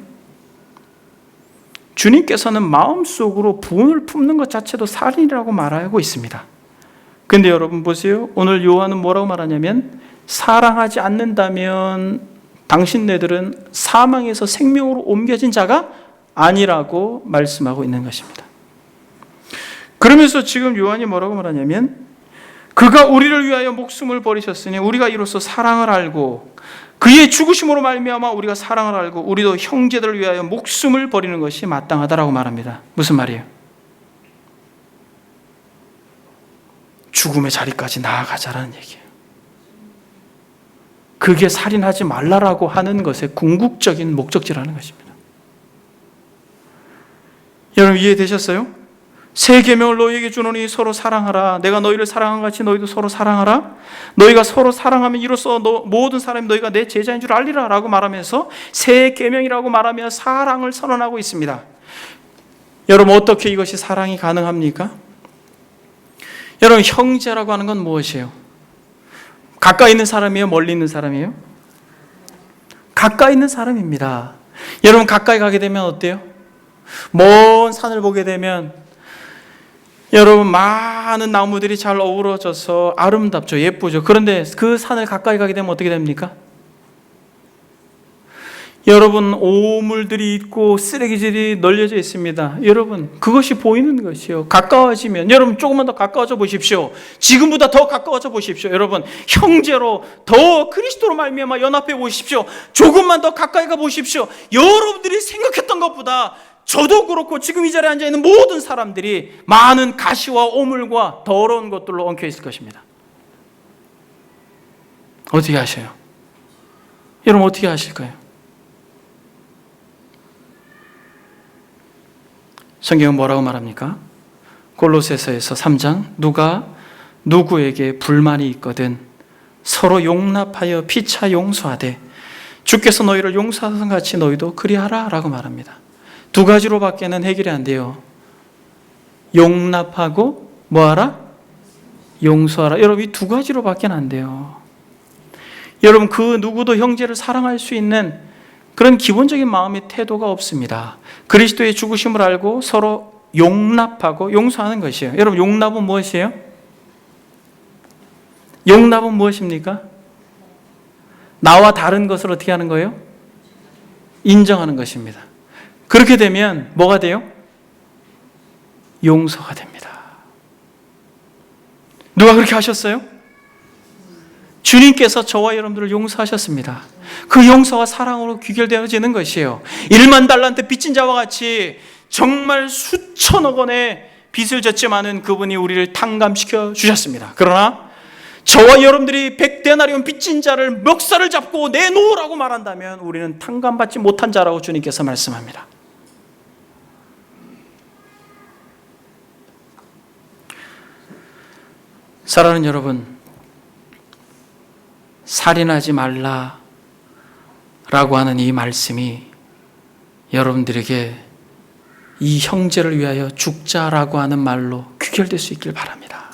주님께서는 마음속으로 분을 품는 것 자체도 살인이라고 말하고 있습니다. 근데 여러분 보세요. 오늘 요한은 뭐라고 말하냐면 사랑하지 않는다면 당신네들은 사망에서 생명으로 옮겨진 자가 아니라고 말씀하고 있는 것입니다. 그러면서 지금 요한이 뭐라고 말하냐면 그가 우리를 위하여 목숨을 버리셨으니 우리가 이로써 사랑을 알고 그의 죽으심으로 말미암아 우리가 사랑을 알고 우리도 형제들을 위하여 목숨을 버리는 것이 마땅하다라고 말합니다. 무슨 말이에요? 죽음의 자리까지 나아가자라는 얘기예요. 그게 살인하지 말라라고 하는 것의 궁극적인 목적지라는 것입니다. 여러분 이해되셨어요? 새 계명을 너희에게 주노니 서로 사랑하라. 내가 너희를 사랑한 같이 너희도 서로 사랑하라. 너희가 서로 사랑하면 이로써 모든 사람이 너희가 내 제자인 줄 알리라 라고 말하면서 새 계명이라고 말하며 사랑을 선언하고 있습니다. 여러분 어떻게 이것이 사랑이 가능합니까? 여러분 형제라고 하는 건 무엇이에요? 가까이 있는 사람이에요? 멀리 있는 사람이에요? 가까이 있는 사람입니다. 여러분 가까이 가게 되면 어때요? 먼 산을 보게 되면 여러분 많은 나무들이 잘 어우러져서 아름답죠. 예쁘죠. 그런데 그 산을 가까이 가게 되면 어떻게 됩니까? 여러분 오물들이 있고 쓰레기들이 널려져 있습니다. 여러분 그것이 보이는 것이요. 가까워지면 여러분 조금만 더 가까워져 보십시오. 지금보다 더 가까워져 보십시오. 여러분 형제로 더 그리스도로 말미암아 연합해 보십시오. 조금만 더 가까이 가 보십시오. 여러분들이 생각했던 것보다 저도 그렇고 지금 이 자리에 앉아있는 모든 사람들이 많은 가시와 오물과 더러운 것들로 엉켜 있을 것입니다. 어떻게 하셔요? 여러분 어떻게 하실까요? 성경은 뭐라고 말합니까? 골로새서에서 3장 누가 누구에게 불만이 있거든 서로 용납하여 피차 용서하되 주께서 너희를 용서하신 같이 너희도 그리하라 라고 말합니다. 두 가지로밖에는 해결이 안 돼요. 용납하고 뭐하라? 용서하라. 여러분 이 두 가지로밖에 안 돼요. 여러분 그 누구도 형제를 사랑할 수 있는 그런 기본적인 마음의 태도가 없습니다. 그리스도의 죽으심을 알고 서로 용납하고 용서하는 것이에요. 여러분 용납은 무엇이에요? 용납은 무엇입니까? 나와 다른 것을 어떻게 하는 거예요? 인정하는 것입니다. 그렇게 되면 뭐가 돼요? 용서가 됩니다. 누가 그렇게 하셨어요? 주님께서 저와 여러분들을 용서하셨습니다. 그 용서와 사랑으로 귀결되어지는 것이에요. 1만 달란트 빚진 자와 같이 정말 수천억 원의 빚을 졌지만은 그분이 우리를 탕감시켜 주셨습니다. 그러나 저와 여러분들이 100데나리온 빚진 자를 멱살을 잡고 내놓으라고 말한다면 우리는 탕감받지 못한 자라고 주님께서 말씀합니다. 사랑하는 여러분, 살인하지 말라라고 하는 이 말씀이 여러분들에게 이 형제를 위하여 죽자라고 하는 말로 귀결될 수 있길 바랍니다.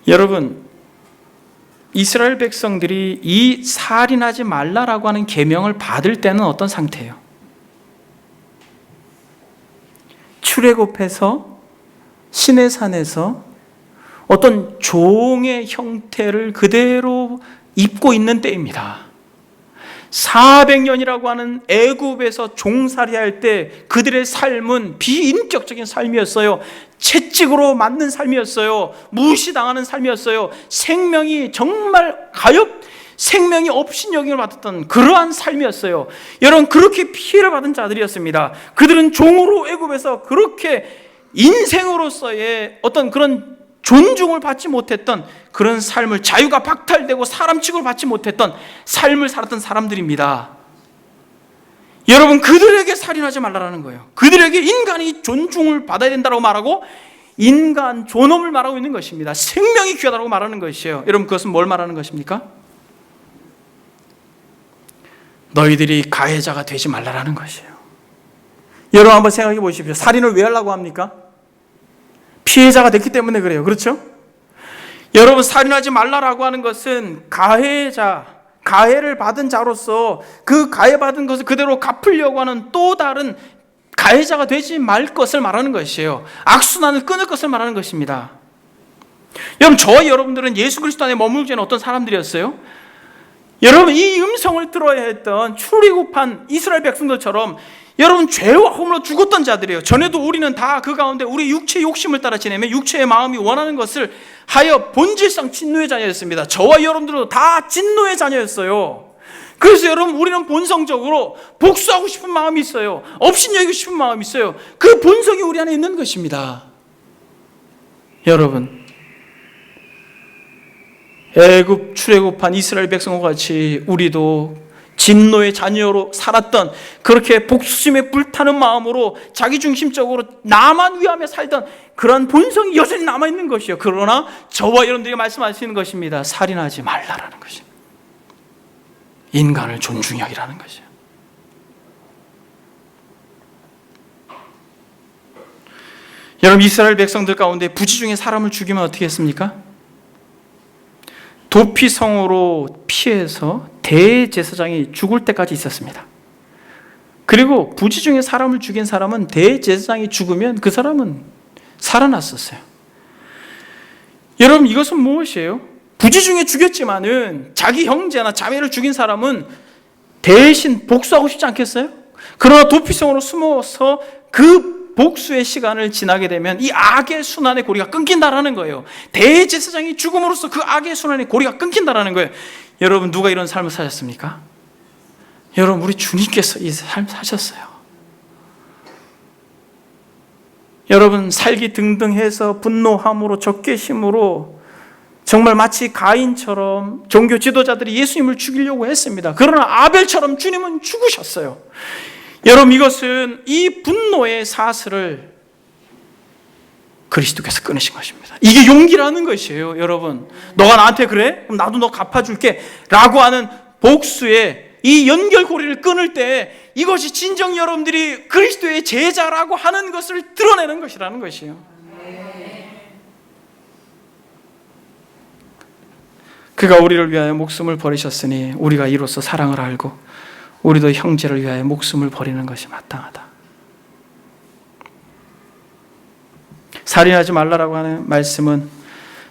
여러분, 이스라엘 백성들이 이 살인하지 말라라고 하는 계명을 받을 때는 어떤 상태예요? 출애굽해서 시내산에서 어떤 종의 형태를 그대로 입고 있는 때입니다. 400년이라고 하는 애굽에서 종살이할 때 그들의 삶은 비인격적인 삶이었어요. 채찍으로 맞는 삶이었어요. 무시당하는 삶이었어요. 생명이 정말 생명이 업신여김을 받았던 그러한 삶이었어요. 여러분 그렇게 피해를 받은 자들이었습니다. 그들은 종으로 애굽에서 그렇게 인생으로서의 어떤 그런 존중을 받지 못했던 그런 삶을, 자유가 박탈되고 사람 취급을 받지 못했던 삶을 살았던 사람들입니다. 여러분, 그들에게 살인하지 말라라는 거예요. 그들에게 인간이 존중을 받아야 된다고 말하고 인간 존엄을 말하고 있는 것입니다. 생명이 귀하다고 말하는 것이에요. 여러분, 그것은 뭘 말하는 것입니까? 너희들이 가해자가 되지 말라라는 것이에요. 여러분, 한번 생각해 보십시오. 살인을 왜 하려고 합니까? 피해자가 됐기 때문에 그래요. 그렇죠? 여러분, 살인하지 말라라고 하는 것은 가해를 받은 자로서 그 가해받은 것을 그대로 갚으려고 하는 또 다른 가해자가 되지 말 것을 말하는 것이에요. 악순환을 끊을 것을 말하는 것입니다. 여러분, 저와 여러분들은 예수 그리스도 안에 머물기 전에 어떤 사람들이었어요? 여러분, 이 음성을 들어야 했던 출애굽한 이스라엘 백성들처럼 여러분, 죄와 허물로 죽었던 자들이에요. 전에도 우리는 다 그 가운데 우리 육체의 욕심을 따라 지내며 육체의 마음이 원하는 것을 하여 본질상 진노의 자녀였습니다. 저와 여러분들도 다 진노의 자녀였어요. 그래서 여러분, 우리는 본성적으로 복수하고 싶은 마음이 있어요. 업신여기고 싶은 마음이 있어요. 그 본성이 우리 안에 있는 것입니다. 여러분, 애굽 출애굽한 이스라엘 백성과 같이 우리도 진노의 자녀로 살았던, 그렇게 복수심에 불타는 마음으로 자기중심적으로 나만 위하며 살던 그런 본성이 여전히 남아있는 것이에요. 그러나 저와 여러분들이 말씀하시는 것입니다. 살인하지 말라라는 것입니다. 인간을 존중하기라는 것이에요. 여러분, 이스라엘 백성들 가운데 부지 중에 사람을 죽이면 어떻게 했습니까? 도피성으로 피해서 대제사장이 죽을 때까지 있었습니다. 그리고 부지 중에 사람을 죽인 사람은 대제사장이 죽으면 그 사람은 살아났었어요. 여러분, 이것은 무엇이에요? 부지 중에 죽였지만은 자기 형제나 자매를 죽인 사람은 대신 복수하고 싶지 않겠어요? 그러나 도피성으로 숨어서 그 복수의 시간을 지나게 되면 이 악의 순환의 고리가 끊긴다라는 거예요. 대제사장이 죽음으로써 그 악의 순환의 고리가 끊긴다라는 거예요. 여러분, 누가 이런 삶을 사셨습니까? 여러분, 우리 주님께서 이 삶을 사셨어요. 여러분, 살기 등등해서 분노함으로 적개심으로 정말 마치 가인처럼 종교 지도자들이 예수님을 죽이려고 했습니다. 그러나 아벨처럼 주님은 죽으셨어요. 여러분, 이것은 이 분노의 사슬을 그리스도께서 끊으신 것입니다. 이게 용기라는 것이에요. 여러분, 너가 나한테 그래? 그럼 나도 너 갚아줄게 라고 하는 복수의 이 연결고리를 끊을 때 이것이 진정 여러분들이 그리스도의 제자라고 하는 것을 드러내는 것이라는 것이에요. 그가 우리를 위하여 목숨을 버리셨으니 우리가 이로써 사랑을 알고 우리도 형제를 위하여 목숨을 버리는 것이 마땅하다. 살인하지 말라라고 하는 말씀은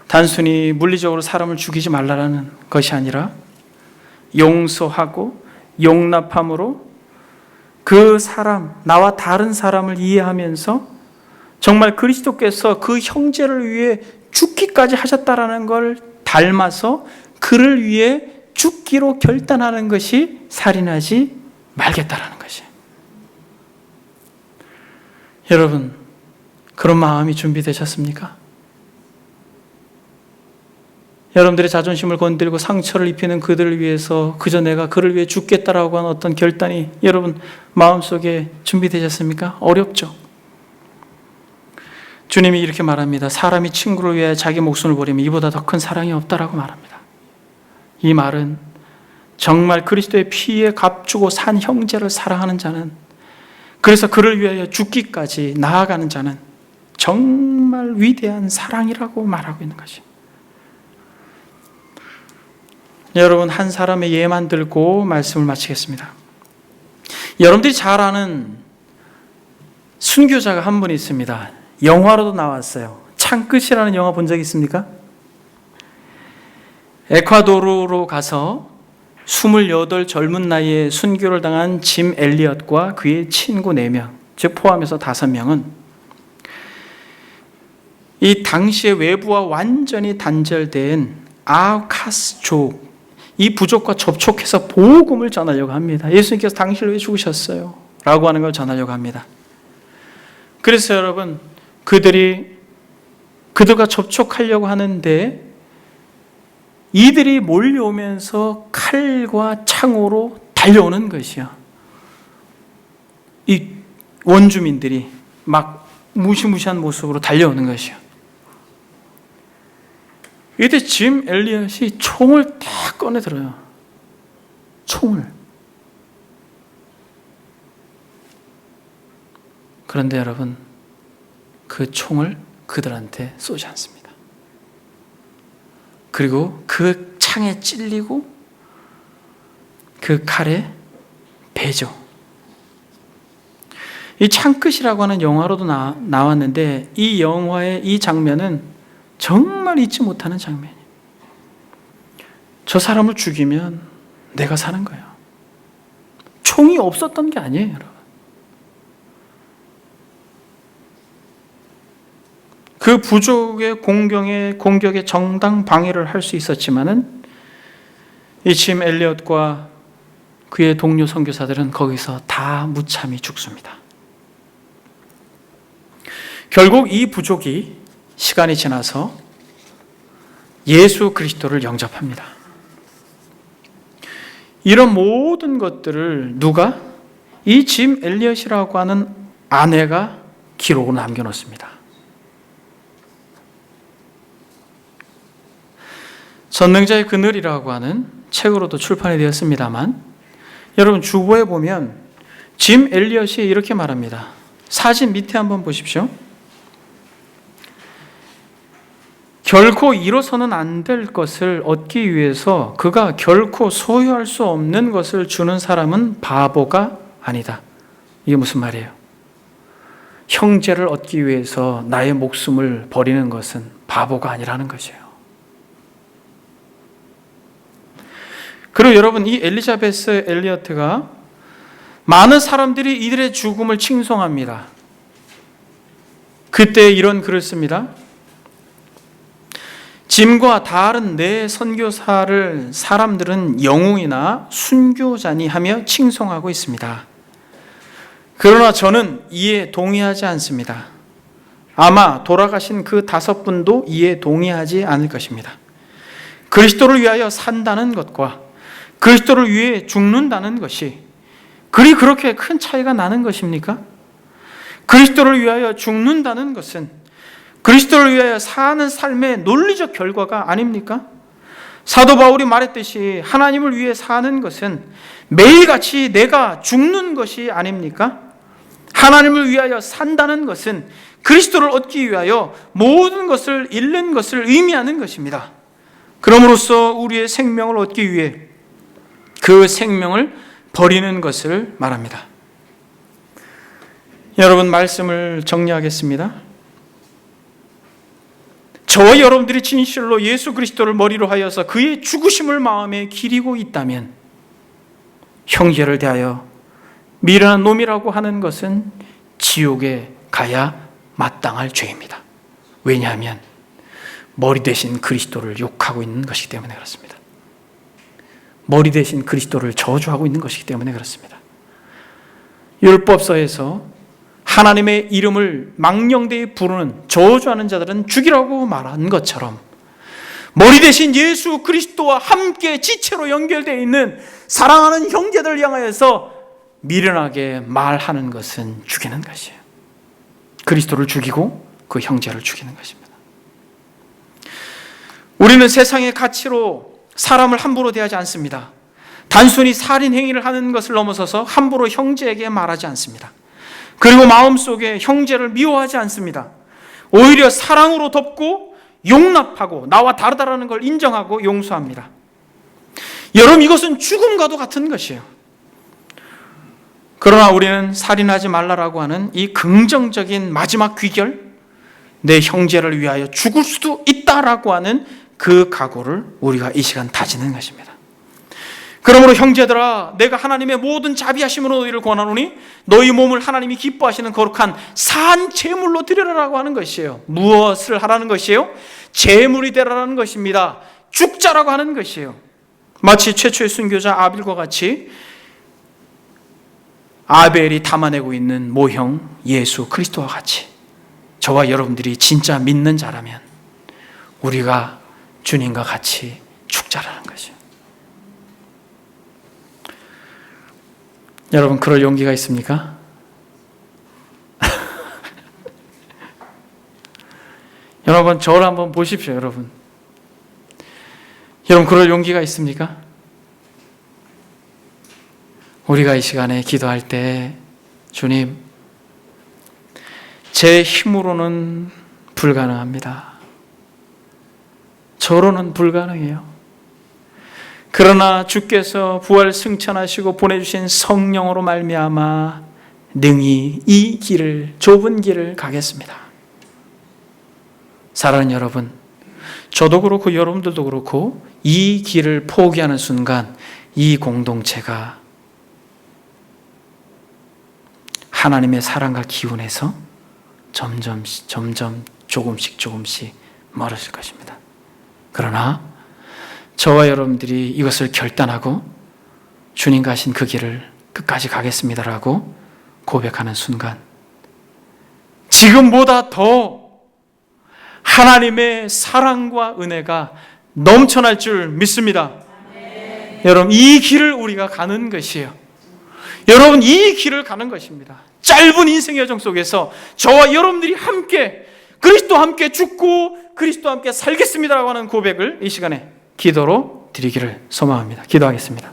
단순히 물리적으로 사람을 죽이지 말라라는 것이 아니라 용서하고 용납함으로 그 사람, 나와 다른 사람을 이해하면서 정말 그리스도께서 그 형제를 위해 죽기까지 하셨다라는 걸 닮아서 그를 위해 죽기로 결단하는 것이 살인하지 말겠다라는 것이에요. 여러분, 그런 마음이 준비되셨습니까? 여러분들의 자존심을 건들고 상처를 입히는 그들을 위해서 그저 내가 그를 위해 죽겠다라고 하는 어떤 결단이 여러분 마음속에 준비되셨습니까? 어렵죠. 주님이 이렇게 말합니다. 사람이 친구를 위해 자기 목숨을 버리면 이보다 더 큰 사랑이 없다라고 말합니다. 이 말은 정말 그리스도의 피에 값주고 산 형제를 사랑하는 자는, 그래서 그를 위하여 죽기까지 나아가는 자는 정말 위대한 사랑이라고 말하고 있는 것입니다. 여러분, 한 사람의 예만 들고 말씀을 마치겠습니다. 여러분들이 잘 아는 순교자가 한 분 있습니다. 영화로도 나왔어요. 창끝이라는 영화 본 적 있습니까? 에콰도르로 가서 28 젊은 나이에 순교를 당한 짐 엘리엇과 그의 친구 4명, 즉 포함해서 5명은 이 당시의 외부와 완전히 단절된 아우카스족, 이 부족과 접촉해서 복음을 전하려고 합니다. 예수님께서 당신을 왜 죽으셨어요? 라고 하는 걸 전하려고 합니다. 그래서 여러분, 그들이 그들과 접촉하려고 하는데 이들이 몰려오면서 칼과 창으로 달려오는 것이야. 이 원주민들이 막 무시무시한 모습으로 달려오는 것이야. 이때 짐 엘리엇이 총을 딱 꺼내 들어요. 총을. 그런데 여러분, 그 총을 그들한테 쏘지 않습니다. 그리고 그 창에 찔리고 그 칼에 베죠. 이 창끝이라고 하는 영화로도 나왔는데 이 영화의 이 장면은 정말 잊지 못하는 장면이에요. 저 사람을 죽이면 내가 사는 거예요. 총이 없었던 게 아니에요, 여러분. 그 부족의 공격에 정당 방해를 할 수 있었지만은 이 짐 엘리엇과 그의 동료 선교사들은 거기서 다 무참히 죽습니다. 결국 이 부족이 시간이 지나서 예수 그리스도를 영접합니다. 이런 모든 것들을 누가? 이 짐 엘리엇이라고 하는 아내가 기록으로 남겨놓습니다. 전능자의 그늘이라고 하는 책으로도 출판이 되었습니다만 여러분 주보에 보면 짐 엘리엇이 이렇게 말합니다. 사진 밑에 한번 보십시오. 결코 이뤄서는 안 될 것을 얻기 위해서 그가 결코 소유할 수 없는 것을 주는 사람은 바보가 아니다. 이게 무슨 말이에요? 형제를 얻기 위해서 나의 목숨을 버리는 것은 바보가 아니라는 것이에요. 그리고 여러분, 이 엘리자베스 엘리어트가 많은 사람들이 이들의 죽음을 칭송합니다. 그때 이런 글을 씁니다. 짐과 다른 네 선교사를 사람들은 영웅이나 순교자니 하며 칭송하고 있습니다. 그러나 저는 이에 동의하지 않습니다. 아마 돌아가신 그 5분도 이에 동의하지 않을 것입니다. 그리스도를 위하여 산다는 것과 그리스도를 위해 죽는다는 것이 그렇게 큰 차이가 나는 것입니까? 그리스도를 위하여 죽는다는 것은 그리스도를 위하여 사는 삶의 논리적 결과가 아닙니까? 사도 바울이 말했듯이 하나님을 위해 사는 것은 매일같이 내가 죽는 것이 아닙니까? 하나님을 위하여 산다는 것은 그리스도를 얻기 위하여 모든 것을 잃는 것을 의미하는 것입니다. 그럼으로써 우리의 생명을 얻기 위해 그 생명을 버리는 것을 말합니다. 여러분, 말씀을 정리하겠습니다. 저와 여러분들이 진실로 예수 그리스도를 머리로 하여서 그의 죽으심을 마음에 기리고 있다면 형제를 대하여 미련한 놈이라고 하는 것은 지옥에 가야 마땅할 죄입니다. 왜냐하면 머리 대신 그리스도를 욕하고 있는 것이기 때문에 그렇습니다. 머리 대신 그리스도를 저주하고 있는 것이기 때문에 그렇습니다. 율법서에서 하나님의 이름을 망령되이 부르는 저주하는 자들은 죽이라고 말한 것처럼 머리 대신 예수 그리스도와 함께 지체로 연결되어 있는 사랑하는 형제들을 향하여서 미련하게 말하는 것은 죽이는 것이에요. 그리스도를 죽이고 그 형제를 죽이는 것입니다. 우리는 세상의 가치로 사람을 함부로 대하지 않습니다. 단순히 살인 행위를 하는 것을 넘어서서 함부로 형제에게 말하지 않습니다. 그리고 마음속에 형제를 미워하지 않습니다. 오히려 사랑으로 덮고 용납하고 나와 다르다라는 걸 인정하고 용서합니다. 여러분, 이것은 죽음과도 같은 것이에요. 그러나 우리는 살인하지 말라라고 하는 이 긍정적인 마지막 귀결, 내 형제를 위하여 죽을 수도 있다라고 하는 그 각오를 우리가 이 시간 다지는 것입니다. 그러므로 형제들아, 내가 하나님의 모든 자비하심으로 너희를 권하노니 너희 몸을 하나님이 기뻐하시는 거룩한 산 제물로 드리라라고 하는 것이에요. 무엇을 하라는 것이에요? 제물이 되라는 것입니다. 죽자라고 하는 것이에요. 마치 최초의 순교자 아벨과 같이 아벨이 담아내고 있는 모형 예수 그리스도와 같이 저와 여러분들이 진짜 믿는 자라면 우리가 주님과 같이 죽자라는 것이요. 여러분, 그럴 용기가 있습니까? 여러분, 저를 한번 보십시오. 여러분, 그럴 용기가 있습니까? 우리가 이 시간에 기도할 때, 주님, 제 힘으로는 불가능합니다. 저로는 불가능해요. 그러나 주께서 부활 승천하시고 보내주신 성령으로 말미암아 능히 이 길을, 좁은 길을 가겠습니다. 사랑하는 여러분, 저도 그렇고 여러분들도 그렇고 이 길을 포기하는 순간 이 공동체가 하나님의 사랑과 기운에서 점점 조금씩 멀어질 것입니다. 그러나 저와 여러분들이 이것을 결단하고 주님 가신 그 길을 끝까지 가겠습니다라고 고백하는 순간 지금보다 더 하나님의 사랑과 은혜가 넘쳐날 줄 믿습니다. 여러분, 이 길을 우리가 가는 것이에요. 여러분, 이 길을 가는 것입니다. 짧은 인생의 여정 속에서 저와 여러분들이 함께 그리스도와 함께 죽고 그리스도와 함께 살겠습니다라고 하는 고백을 이 시간에 기도로 드리기를 소망합니다. 기도하겠습니다.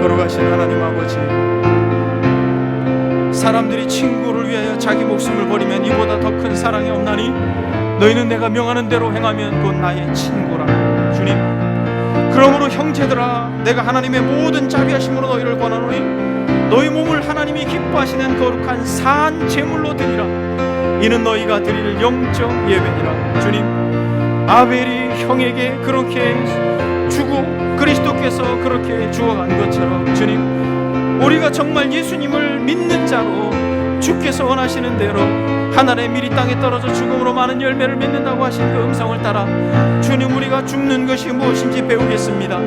거룩하신 하나님 아버지, 사람들이 친구를 위하여 자기 목숨을 버리면 이보다 더 큰 사랑이 없나니 너희는 내가 명하는 대로 행하면 곧 나의 친구라. 주님, 그러므로 형제들아, 내가 하나님의 모든 자비하심으로 너희를 권하노니 너희 몸을 하나님이 기뻐하시는 거룩한 산 제물로 드리라. 이는 너희가 드릴 영적 예배니라. 주님, 아벨이 형에게 그렇게 주고 그리스도께서 그렇게 주어간 것처럼 주님, 우리가 정말 예수님을 믿는 자로 주께서 원하시는 대로 하늘의 미리 땅에 떨어져 죽음으로 많은 열매를 맺는다고 하신 그 음성을 따라 주님, 우리가 죽는 것이 무엇인지 배우겠습니다.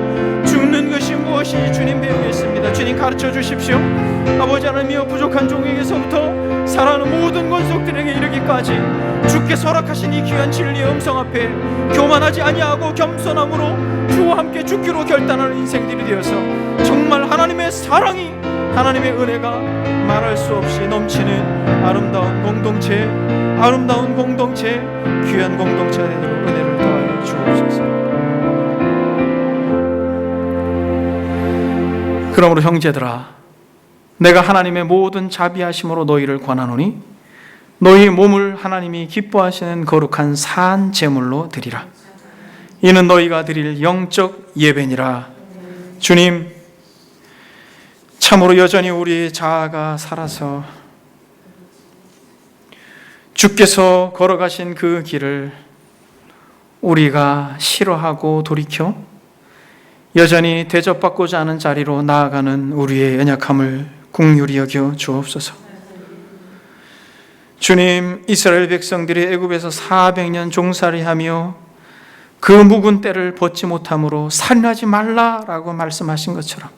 죽는 것이 무엇인지 주님 배우겠습니다. 주님, 가르쳐 주십시오. 아버지 하나님이여, 부족한 종에게서부터 살아가는 모든 권속들에게 이르기까지 주께서 허락하신 이 귀한 진리의 음성 앞에 교만하지 아니하고 겸손함으로 주와 함께 죽기로 결단하는 인생들이 되어서 정말 하나님의 사랑이, 하나님의 은혜가 말할 수 없이 넘치는 아름다운 공동체, 귀한 공동체가 되도록 은혜를 더하여 주옵소서. 그러므로 형제들아, 내가 하나님의 모든 자비하심으로 너희를 권하노니 너희 몸을 하나님이 기뻐하시는 거룩한 산 제물로 드리라. 이는 너희가 드릴 영적 예배니라. 주님, 참으로 여전히 우리 자아가 살아서 주께서 걸어가신 그 길을 우리가 싫어하고 돌이켜 여전히 대접받고자 하는 자리로 나아가는 우리의 연약함을 긍휼히 여겨 주옵소서. 주님, 이스라엘 백성들이 애굽에서 400년 종살이하며 그 묵은 때를 벗지 못함으로 살인하지 말라라고 말씀하신 것처럼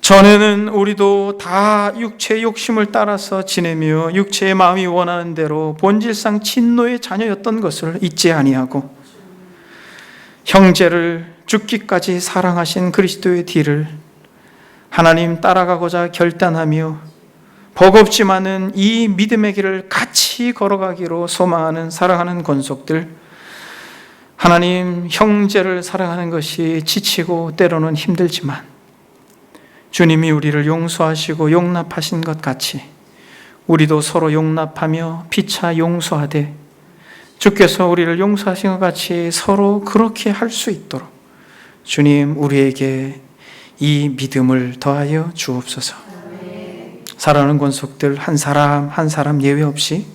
전에는 우리도 다 육체의 욕심을 따라서 지내며 육체의 마음이 원하는 대로 본질상 진노의 자녀였던 것을 잊지 아니하고 형제를 죽기까지 사랑하신 그리스도의 뒤를 하나님 따라가고자 결단하며 버겁지만은 이 믿음의 길을 같이 걸어가기로 소망하는 사랑하는 권속들, 하나님, 형제를 사랑하는 것이 지치고 때로는 힘들지만 주님이 우리를 용서하시고 용납하신 것 같이 우리도 서로 용납하며 피차 용서하되 주께서 우리를 용서하신 것 같이 서로 그렇게 할 수 있도록 주님, 우리에게 이 믿음을 더하여 주옵소서. 사랑하는 권속들 한 사람 한 사람 예외 없이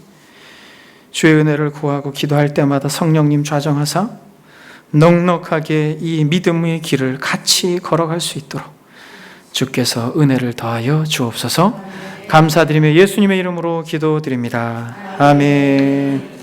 주의 은혜를 구하고 기도할 때마다 성령님 좌정하사 넉넉하게 이 믿음의 길을 같이 걸어갈 수 있도록 주께서 은혜를 더하여 주옵소서. 감사드리며 예수님의 이름으로 기도드립니다. 아멘.